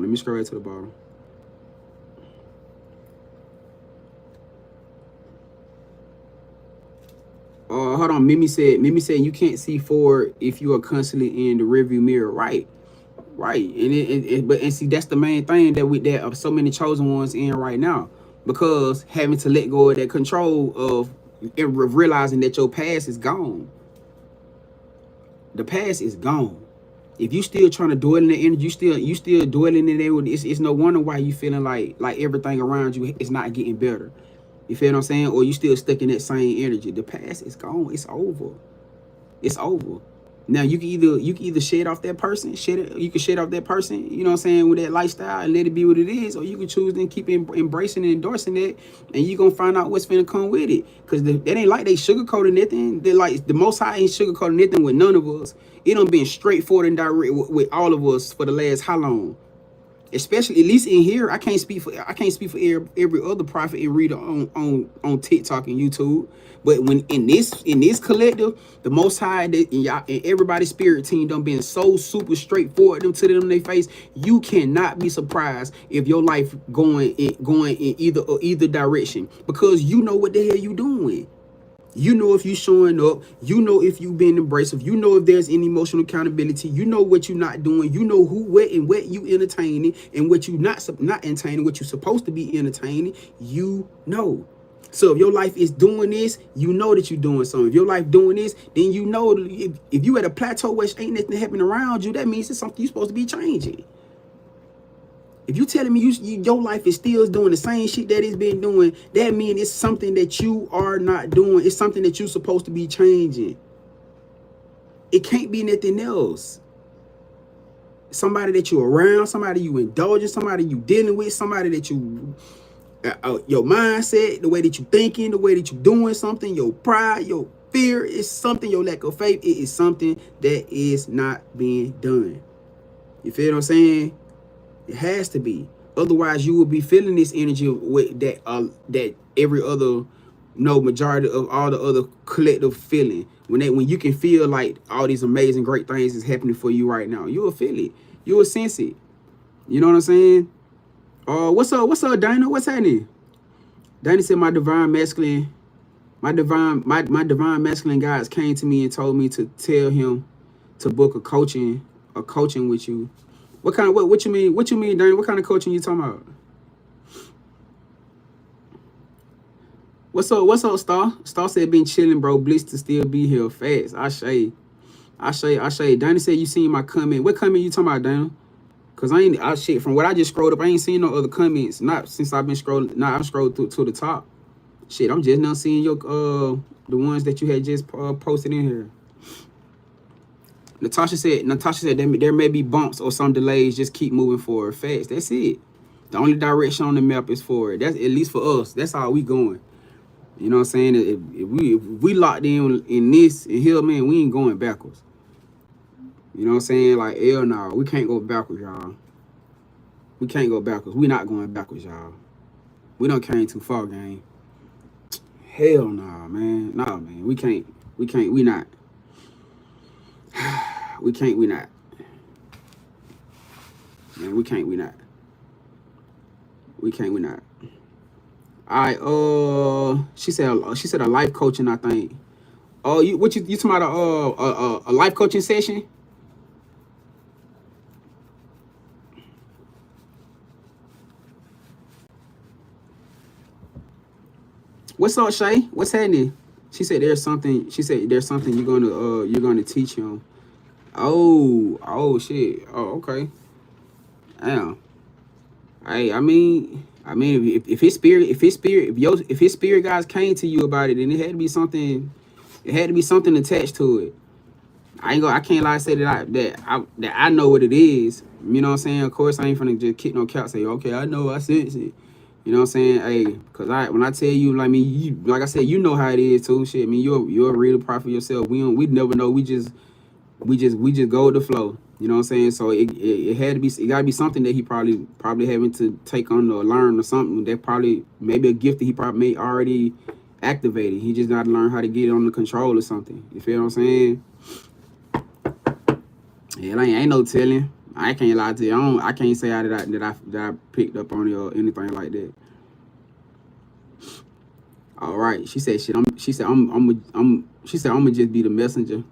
Hold on. Mimi said you can't see forward if you are constantly in the rearview mirror. Right. And see, that's the main thing that so many chosen ones in right now, because having to let go of that control of realizing that your past is gone. The past is gone. If you still trying to dwell in the energy, you still dwelling in there. It's no wonder why you feeling like everything around you is not getting better. You feel what I'm saying? Or you still stuck in that same energy. The past is gone. It's over. It's over. Now you can either shed off that person, you can shed off that person, you know what I'm saying, with that lifestyle, and let it be what it is, or you can choose and keep embracing and endorsing it, and you gonna find out what's finna come with it. Cause that ain't like they sugarcoating nothing. They like the Most High ain't sugarcoating nothing with none of us. It done been straightforward and direct with all of us for the last how long? Especially at least in here, I can't speak for every other prophet and reader on TikTok and YouTube. But when in this collective, the Most High and everybody's spirit team done been so super straightforward to them in their face. You cannot be surprised if your life going in either direction, because you know what the hell you doing. You know if you showing up. You know if you being abrasive. You know if there's any emotional accountability. You know what you're not doing. You know who, what, and what you entertaining, and what you not entertaining. What you supposed to be entertaining. You know. So if your life is doing this, you know that you're doing something. If your life doing this, then you know if you at a plateau where ain't nothing happening around you, that means it's something you're supposed to be changing. If you telling me your life is still doing the same shit that it's been doing, that means it's something that you are not doing. It's something that you're supposed to be changing. It can't be nothing else. Somebody that you're around, somebody you indulging, somebody you dealing with, somebody that you, your mindset, the way that you thinking, the way that you doing something, your pride, your fear is something, your lack of faith, it is something that is not being done. You feel what I'm saying? It has to be. Otherwise, you will be feeling this energy with that every other, majority of all the other collective feeling. When you can feel like all these amazing, great things is happening for you right now, you will feel it. You will sense it. You know what I'm saying? What's up, Dana? What's happening? Dana said my divine masculine guides came to me and told me to tell him to book a coaching with you. What you mean, Dana? What kind of coaching you talking about? What's up? What's up, Star? Star said been chilling, bro. Bliss to still be here. Facts. I say. Dana said you seen my comment. What comment you talking about, Dana? Cause shit, from what I just scrolled up, I ain't seen no other comments. Not since I've been scrolling. Nah, I've scrolled to the top. Shit, I'm just now seeing your the ones that you had just posted in here. Natasha said there may be bumps or some delays. Just keep moving forward. Facts. That's it. The only direction on the map is forward. That's at least for us. That's how we going. You know what I'm saying? If we locked in this and here, man, we ain't going backwards. You know what I'm saying? Like, hell no, we can't go backwards, y'all. We can't go backwards. We not going backwards, y'all. We done came too far, gang. Hell no, man. Nah, man. We can't. We not. We not. Man, we not. All right, she said a life coaching, I think. Oh, you talking about a life coaching session? What's up, Shay? What's happening? She said there's something you're gonna teach him. Oh shit. Oh, okay. Damn. Hey, I mean, if his spirit guys came to you about it, then it had to be something. It had to be something attached to it. I can't lie, say that I know what it is. You know what I'm saying? Of course, I ain't finna just kick no couch, say, okay, I know, I sense it. You know what I'm saying? Hey, cause when I tell you, like I said, you know how it is too. Shit, I mean, you're a real prophet yourself. We never know. We just go with the flow. You know what I'm saying? So it had to be, it gotta be something that he probably having to take on or learn or something that probably maybe a gift that he probably may already activated. He just gotta learn how to get it under control or something. You feel what I'm saying? Yeah, ain't no telling. I can't lie to you. I can't say that I picked up on it or anything like that. All right, she said shit. She said I'm gonna just be the messenger.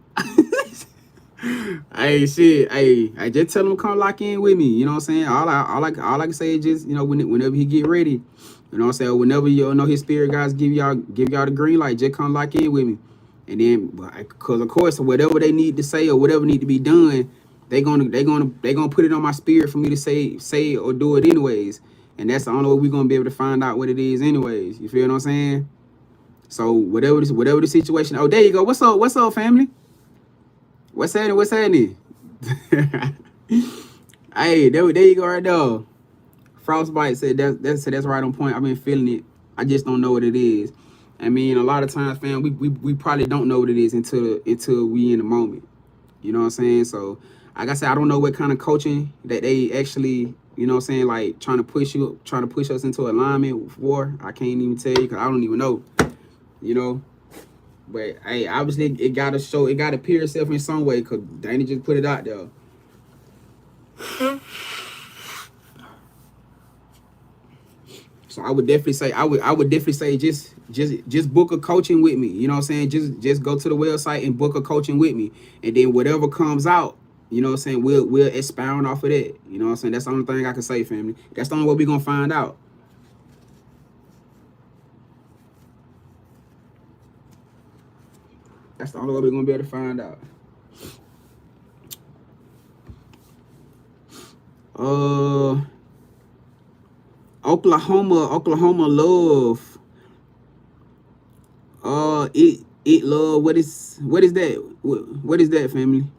Hey, shit. Hey, I just tell him to come lock in with me. You know what I'm saying? All I can say is just, you know, whenever he get ready, you know what I'm saying? Whenever you know his spirit guys give y'all the green light, just come lock in with me. And then, cause of course, whatever they need to say or whatever need to be done, they gonna put it on my spirit for me to say or do it anyways. And that's the only way we're gonna be able to find out what it is anyways. You feel what I'm saying? So whatever the situation. Oh, there you go. What's up, family? What's happening? Hey, there you go right there. Frostbite said that's right on point. I've been feeling it. I just don't know what it is. I mean, a lot of times, fam, we probably don't know what it is until we in the moment. You know what I'm saying? So, like I said, I don't know what kind of coaching that they actually, you know what I'm saying, like trying to push us into alignment for. I can't even tell you because I don't even know. You know. But hey, obviously it gotta appear itself in some way because Danny just put it out there. So I would definitely say just book a coaching with me. You know what I'm saying? Just go to the website and book a coaching with me. And then whatever comes out, you know what I'm saying, we'll expound off of that. You know what I'm saying? That's the only thing I can say, family. That's the only way we're gonna find out. That's the only way we're gonna be able to find out. Oklahoma love. It love. What is that? What is that, family?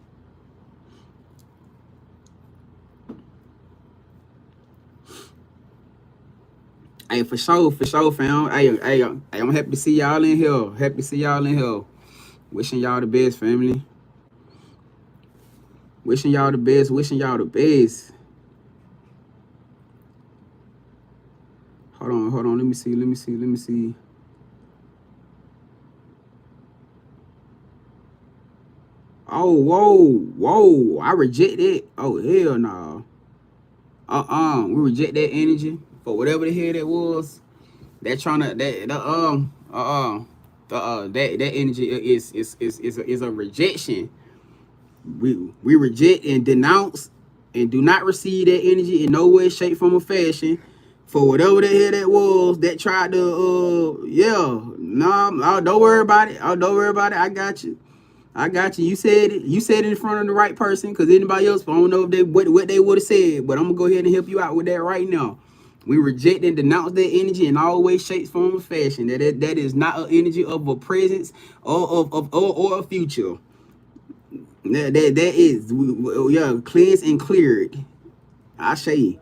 Hey, for sure, fam. Hey, I'm happy to see y'all in here. Wishing y'all the best, family. Wishing y'all the best. Hold on. Let me see. Oh, whoa. I reject it. Oh, hell no. We reject that energy for whatever the hell that was. That energy is a rejection. We reject and denounce and do not receive that energy in no way, shape, form, or fashion. for whatever the hell that was that tried to yeah, no, don't worry about it. Oh, don't worry about it. I got you. I got you. You said it. You said it in front of the right person, because anybody else, I don't know if they what they would have said, but I'm gonna go ahead and help you out with that right now. We reject and denounce that energy in all ways, shapes, form, or fashion. That is not an energy of a presence or a future. That is, yeah, cleansed and cleared. I say.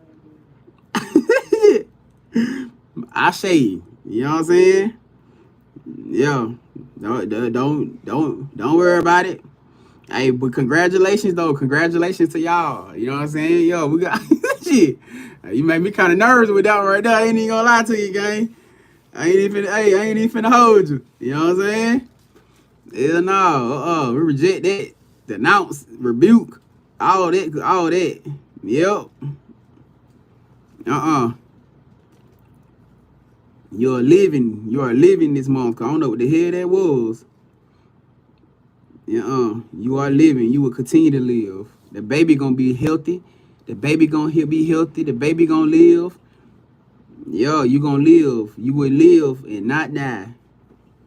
I say, you know what I'm saying? Yeah, don't worry about it. Hey, but congratulations though, congratulations to y'all. You know what I'm saying? Yo, we got shit. You make me kind of nervous with that right there. I ain't even gonna lie to you, gang. I ain't even finna hold you. You know what I'm saying? Yeah, no, we reject that, denounce, rebuke, all that. Yep. You are living this month. I don't know what the hell that was. You are living. You will continue to live. The baby gonna be healthy. The baby gonna be healthy. The baby gonna live. Yo, you gonna live. You will live and not die.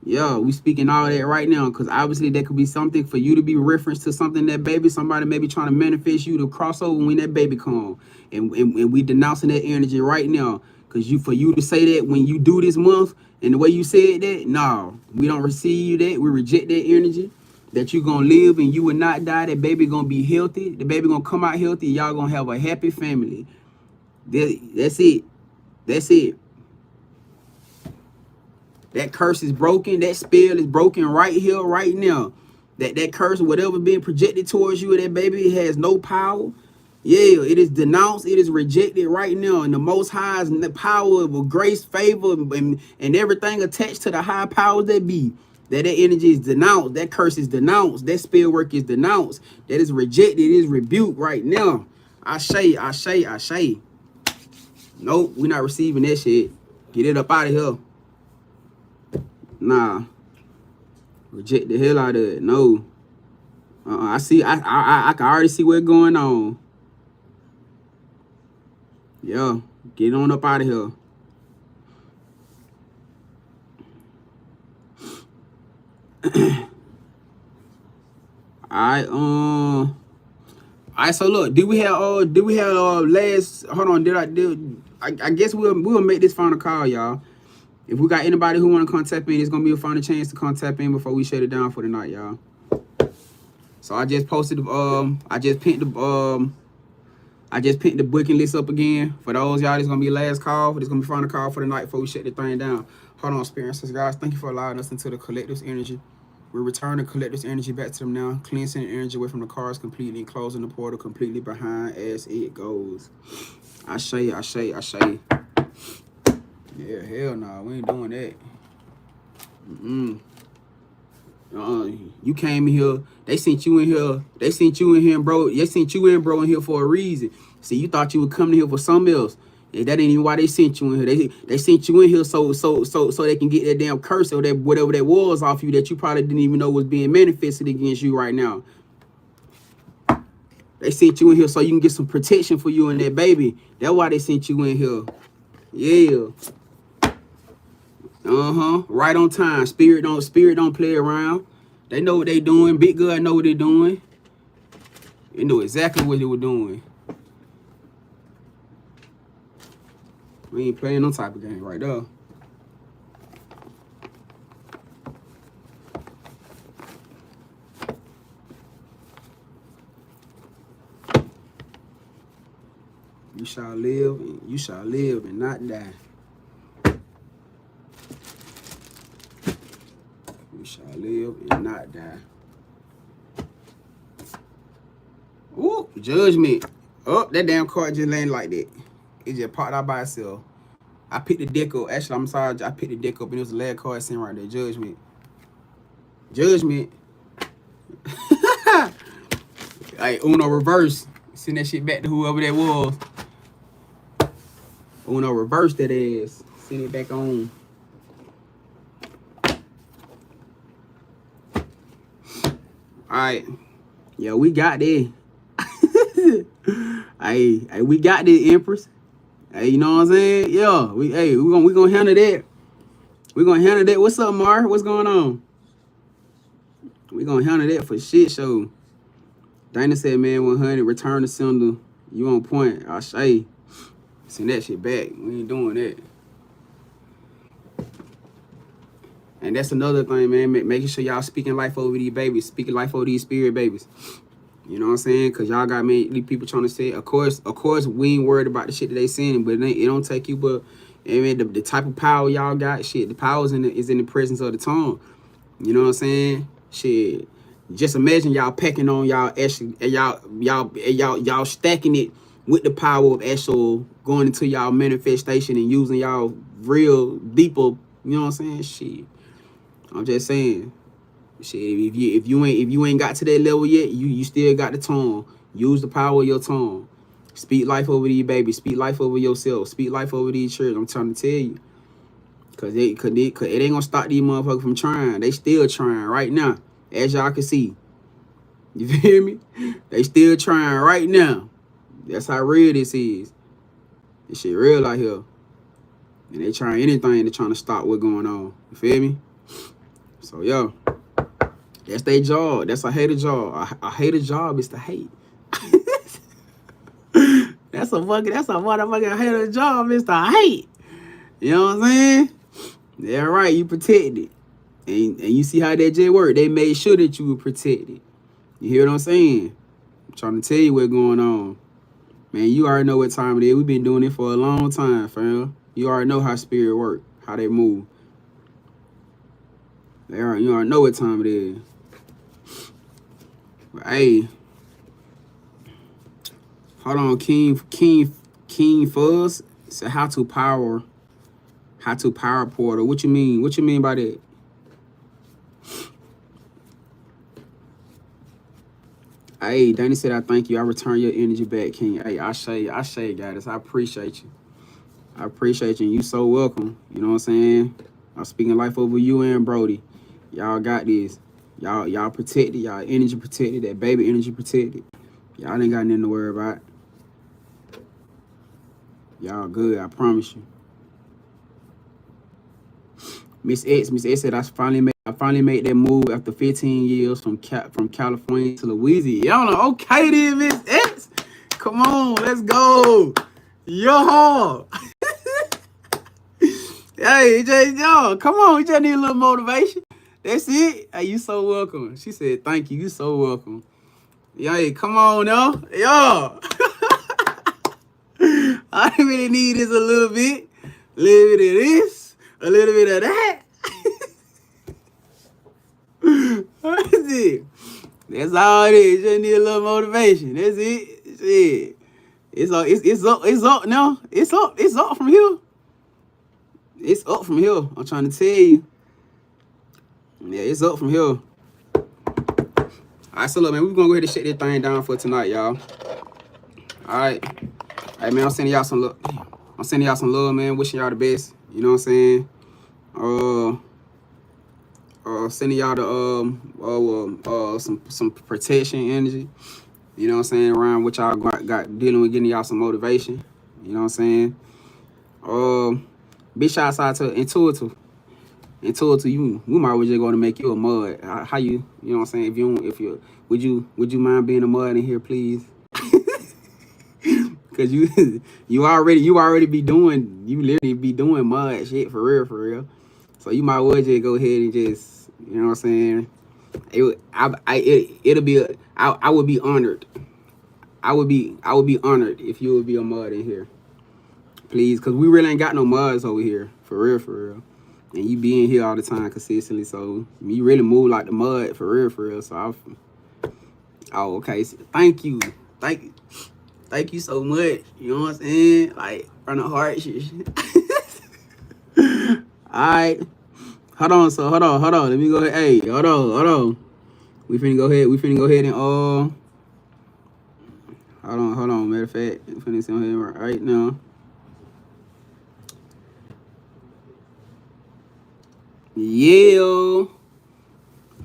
Yo, we speaking all that right now, because obviously that could be something for you to be referenced to something that baby, somebody may be trying to manifest you to cross over when that baby come. And we denouncing that energy right now. Because for you to say that when you do this month and the way you said that, no, we don't receive that. We reject that energy. That you gonna live and you will not die. That baby gonna be healthy. The baby gonna come out healthy. Y'all gonna have a happy family. That's it. That's it. That curse is broken. That spell is broken right here, right now. That curse, whatever being projected towards you, that baby, it has no power. Yeah, it is denounced. It is rejected right now. And the Most High's the power of grace, favor, and everything attached to the high powers that be. That energy is denounced. That curse is denounced. That spell work is denounced. That is rejected. It is rebuked right now. I say. Nope, we're not receiving that shit. Get it up out of here. Nah. Reject the hell out of it. No. I see. I can already see what's going on. Yeah. Get on up out of here. Alright, so look, did we have last, hold on, I guess we'll make this final call, y'all. If we got anybody who want to come tap in, it's gonna be a final chance to come tap in before we shut it down for the night, y'all. So I just posted I just pinned the booking list up again. For those y'all, this gonna be last call. This gonna be final call for the night before we shut the thing down. Hold on, experiences, guys. Thank you for allowing us into the collective's energy. We return the collective's energy back to them now, cleansing the energy away from the cars completely, closing the portal completely behind as it goes. I say. Yeah, hell no, we ain't doing that. You came in here. They sent you in here, bro. They sent you in, bro, in here for a reason. See, you thought you would come in here for something else. That ain't even why they sent you in here. They sent you in here so they can get that damn curse or that whatever that was off you that you probably didn't even know was being manifested against you right now. They sent you in here so you can get some protection for you and that baby. That's why they sent you in here. Yeah. Right on time. Spirit don't play around. They know what they doing. Big God know what they doing. They know exactly what they were doing. We ain't playing no type of game right there. You shall live and not die. You shall live and not die. Ooh, judgment. Oh, that damn card just landed like that. It just popped out by itself. I picked the deck up. Actually, I'm sorry. I picked the deck up and it was the last card sitting right there. Judgment. Hey, Uno reverse. Send that shit back to whoever that was. Uno reverse that ass. Send it back on. Alright. Yeah, we got that. Hey, we got the Empress. Hey, you know what I'm saying? Yeah, we gonna handle that. We gonna handle that. What's up, Mar? What's going on? We gonna handle that for shit show. Dana said, man, 100, return to sender. You on point. I say, send that shit back. We ain't doing that. And that's another thing, man. Making sure y'all speaking life over these babies, speaking life over these spirit babies. You know what I'm saying? Cause y'all got many people trying to say, of course, we ain't worried about the shit that they saying, but it don't take you. But I mean, the type of power y'all got, shit, the power is in the presence of the tongue. You know what I'm saying? Shit. Just imagine y'all pecking on y'all actually, y'all stacking it with the power of actual going into y'all manifestation and using y'all real deeper. You know what I'm saying? Shit. I'm just saying. Shit. If you ain't got to that level yet, you still got the tongue. Use the power of your tongue. Speak life over these babies. Speak life over yourself. Speak life over these children. I'm trying to tell you. Cause it ain't gonna stop these motherfuckers from trying. They still trying right now. As y'all can see. You feel me? They still trying right now. That's how real this is. This shit real out here. And they trying anything to trying to stop what's going on. You feel me? So, yo. That's their job. That's a hater job. A hater job is to hate. That's a motherfucking hater job is to hate. You know what I'm saying? Yeah, right. You protected it. And you see how that J worked. They made sure that you were protected. You hear what I'm saying? I'm trying to tell you what's going on. Man, you already know what time it is. We've been doing it for a long time, fam. You already know how spirit work, how they move. You already know what time it is. But, hey. Hold on, King Fuzz said how to power portal. What you mean? What you mean by that? Hey, Danny said, I thank you. I return your energy back, King. Hey, I say, guys. I appreciate you. I appreciate you. You so welcome. You know what I'm saying? I'm speaking life over you and Brody. Y'all got this. Y'all protected. Y'all energy protected. That baby energy protected. Y'all ain't got nothing to worry about. Y'all good. I promise you. Miss X said, I finally made that move after 15 years from California to Louisiana. Y'all know, okay then, Miss X. Come on, let's go. Yo. Hey, yo, come on. We just need a little motivation. That's it. Hey, you so welcome. She said, thank you. You so welcome. Hey, come on, yo. Yo. I really need this a little bit. A little bit of this. A little bit of that. What is it? That's all it is. Just need a little motivation. That's it. Shit. It's up now. It's up from here. It's up from here. I'm trying to tell you. Yeah, it's up from here. All right, so look, man, we're gonna go ahead and shut this thing down for tonight, y'all. All right. Hey, man, I'm sending y'all some love. I'm sending y'all some love, man. Wishing y'all the best. You know what I'm saying? Sending y'all the some protection energy. You know what I'm saying? Around what y'all got dealing with, getting y'all some motivation. You know what I'm saying? Big shouts out to Intuitive. You, we might well just going to make you a mud. How you know what I'm saying? Would you mind being a mud in here, please? Cause you literally be doing mud shit for real. So you might well just go ahead and just, you know what I'm saying? I would be honored. I would be honored if you would be a mud in here, please. Cause we really ain't got no muds over here, for real. And you be in here all the time consistently, so you really move like the mud, for real. So okay. So thank you so much. You know what I'm saying? Like from the heart, shit. All right. Hold on. Let me go ahead. Hey, hold on. We finna go ahead and hold on. Matter of fact, we finna sit here right now. Yeah. All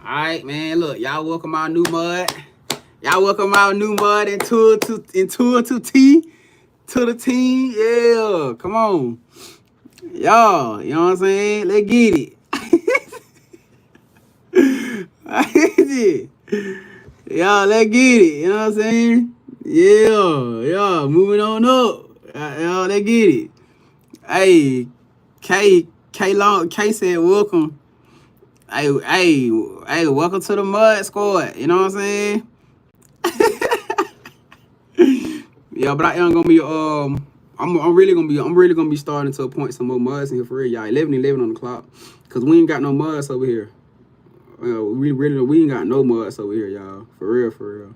right, man. Look, y'all welcome our new mud. Y'all welcome our new mud into T. to the team. Yeah, come on. Y'all, you know what I'm saying? Let's get it. Y'all, let's get it. You know what I'm saying? Yeah, moving on up. Y'all, let's get it. Hey, K said welcome. Hey, welcome to the mud squad. You know what I'm saying? Yeah, but I am gonna be I'm really gonna be starting to appoint some more muds in here for real, y'all. 11 on the clock, cause we ain't got no muds over here. We ain't got no muds over here, y'all. For real.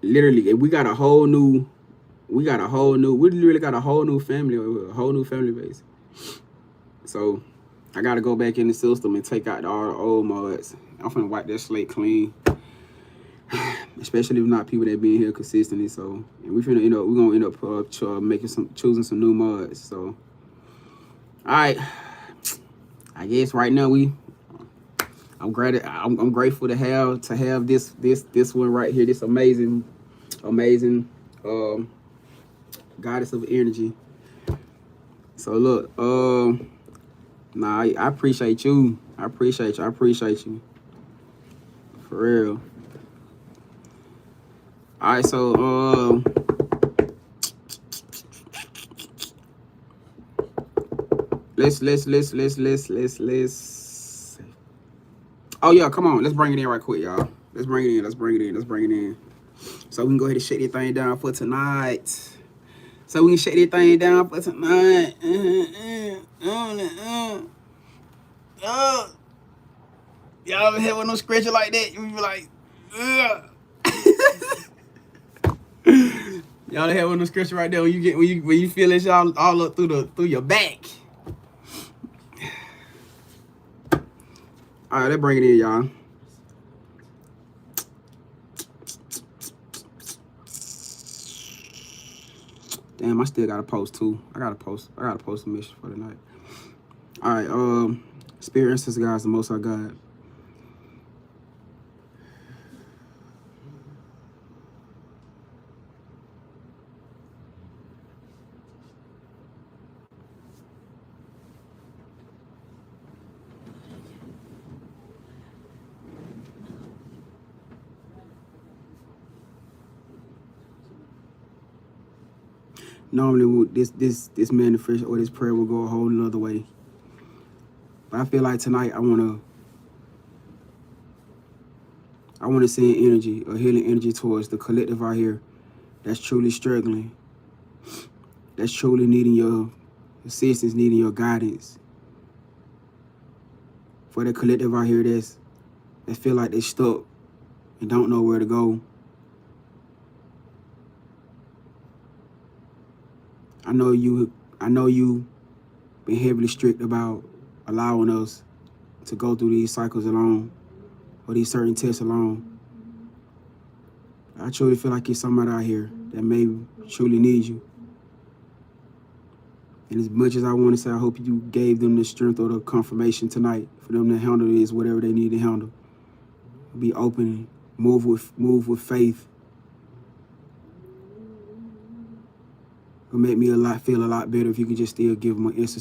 Literally, we got a whole new. We literally got a whole new family over here, a whole new family base. So I gotta go back in the system and take out all the old muds. I'm finna wipe that slate clean. Especially if not people that been here consistently. So and we're gonna end up choosing some new muds. So all right, I guess right now I'm grateful to have this one right here, this amazing goddess of energy. So look, I appreciate you. I appreciate you. For real. All right, so let's. Oh yeah, come on, let's bring it in right quick, y'all. Let's bring it in. So we can go ahead and shut this thing down for tonight. Y'all ever had one of those scratches like that? You be like, ugh. Y'all have one of those scratches right there when you feel it all up through your back. All right, let's bring it in, y'all. Damn, I still gotta post too. I gotta post a mission for tonight. All right, Spirit Ancestors, guys, the Most High God. Normally, this manifestation or this prayer will go a whole nother way. But I feel like tonight I wanna send energy, a healing energy towards the collective out here that's truly struggling, that's truly needing your assistance, needing your guidance. For the collective out here that feel like they stuck and don't know where to go. I know you been heavily strict about allowing us to go through these cycles alone or these certain tests alone. I truly feel like it's somebody out here that may truly need you. And as much as I want to say, I hope you gave them the strength or the confirmation tonight for them to handle this, whatever they need to handle. Be open, move with faith. It'll make me feel a lot better if you could just still give them an extra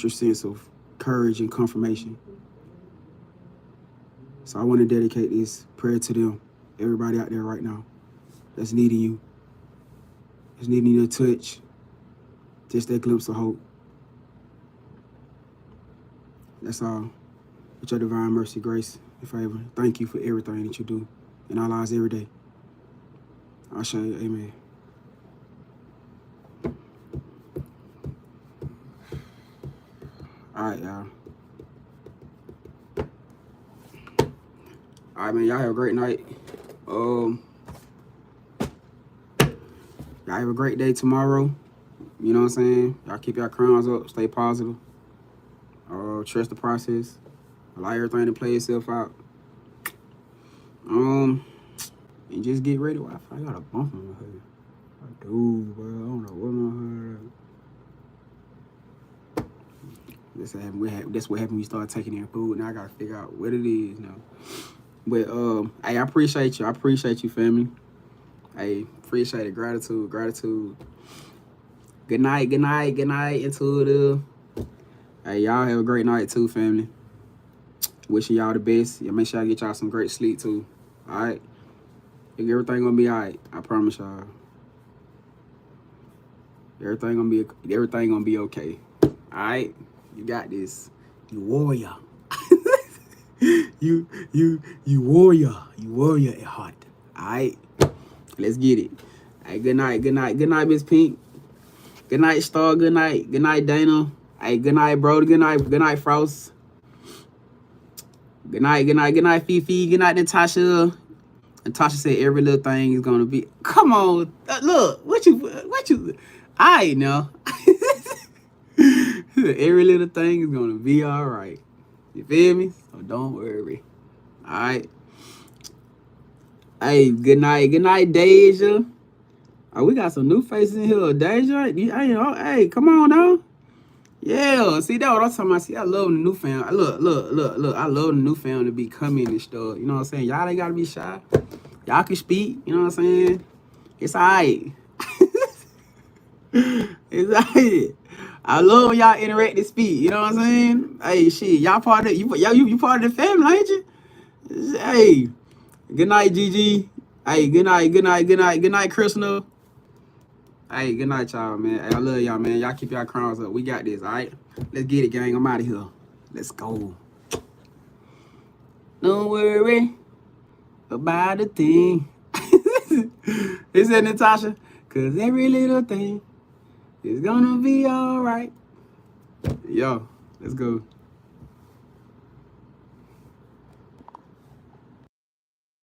sense of courage and confirmation. So I want to dedicate this prayer to them, everybody out there right now that's needing you, that's needing your touch, just that glimpse of hope. That's all. With your divine mercy, grace, and favor. Thank you for everything that you do in our lives every day. I'll show you. Amen. All right, y'all. All right, man. Y'all have a great night. Y'all have a great day tomorrow. You know what I'm saying? Y'all keep your crowns up. Stay positive. Trust the process. Allow everything to play itself out. And just get ready. I got a bump on my head. I do, bro. I don't know what my head. That's what happened when you start taking in food. Now I gotta figure out what it is now. But I appreciate you. I appreciate you, family. Hey, appreciate it. Gratitude, gratitude. Good night, good night, good night, intuitive. Hey, y'all have a great night too, family. Wishing y'all the best. Yeah, make sure I get y'all some great sleep too. All right. Everything gonna be all right. I promise y'all. Everything gonna be okay. All right. You got this. You warrior. you warrior. You warrior at heart. All right. Let's get it. Hey, good night, good night, good night, Miss Pink. Good night, Star. Good night, Dana. Hey, good night, bro. Good night, Frost. Good night, Fifi. Good night, Natasha. Natasha said every little thing is gonna be. Come on, look, what you? I know. Every little thing is gonna be all right. You feel me? So don't worry. All right. Hey, good night, Deja. Oh, we got some new faces in here, Deja. Hey, come on now. Yeah, see that what I'm talking about. See, I love the new fam. Look. I love the new fam to be coming and stuff. You know what I'm saying? Y'all ain't gotta be shy. Y'all can speak. You know what I'm saying? It's alright. It's alright. I love when y'all interact and speak. You know what I'm saying? Hey, shit, y'all part of you part of the family, ain't you? Hey, good night, Gigi. Hey, good night, Krishna. Hey, good night, y'all, man. Hey, I love y'all, man. Y'all keep y'all crowns up. We got this, all right? Let's get it, gang. I'm out of here. Let's go. Don't worry about a thing. Is that Natasha? Cause every little thing is gonna be all right. Yo, let's go.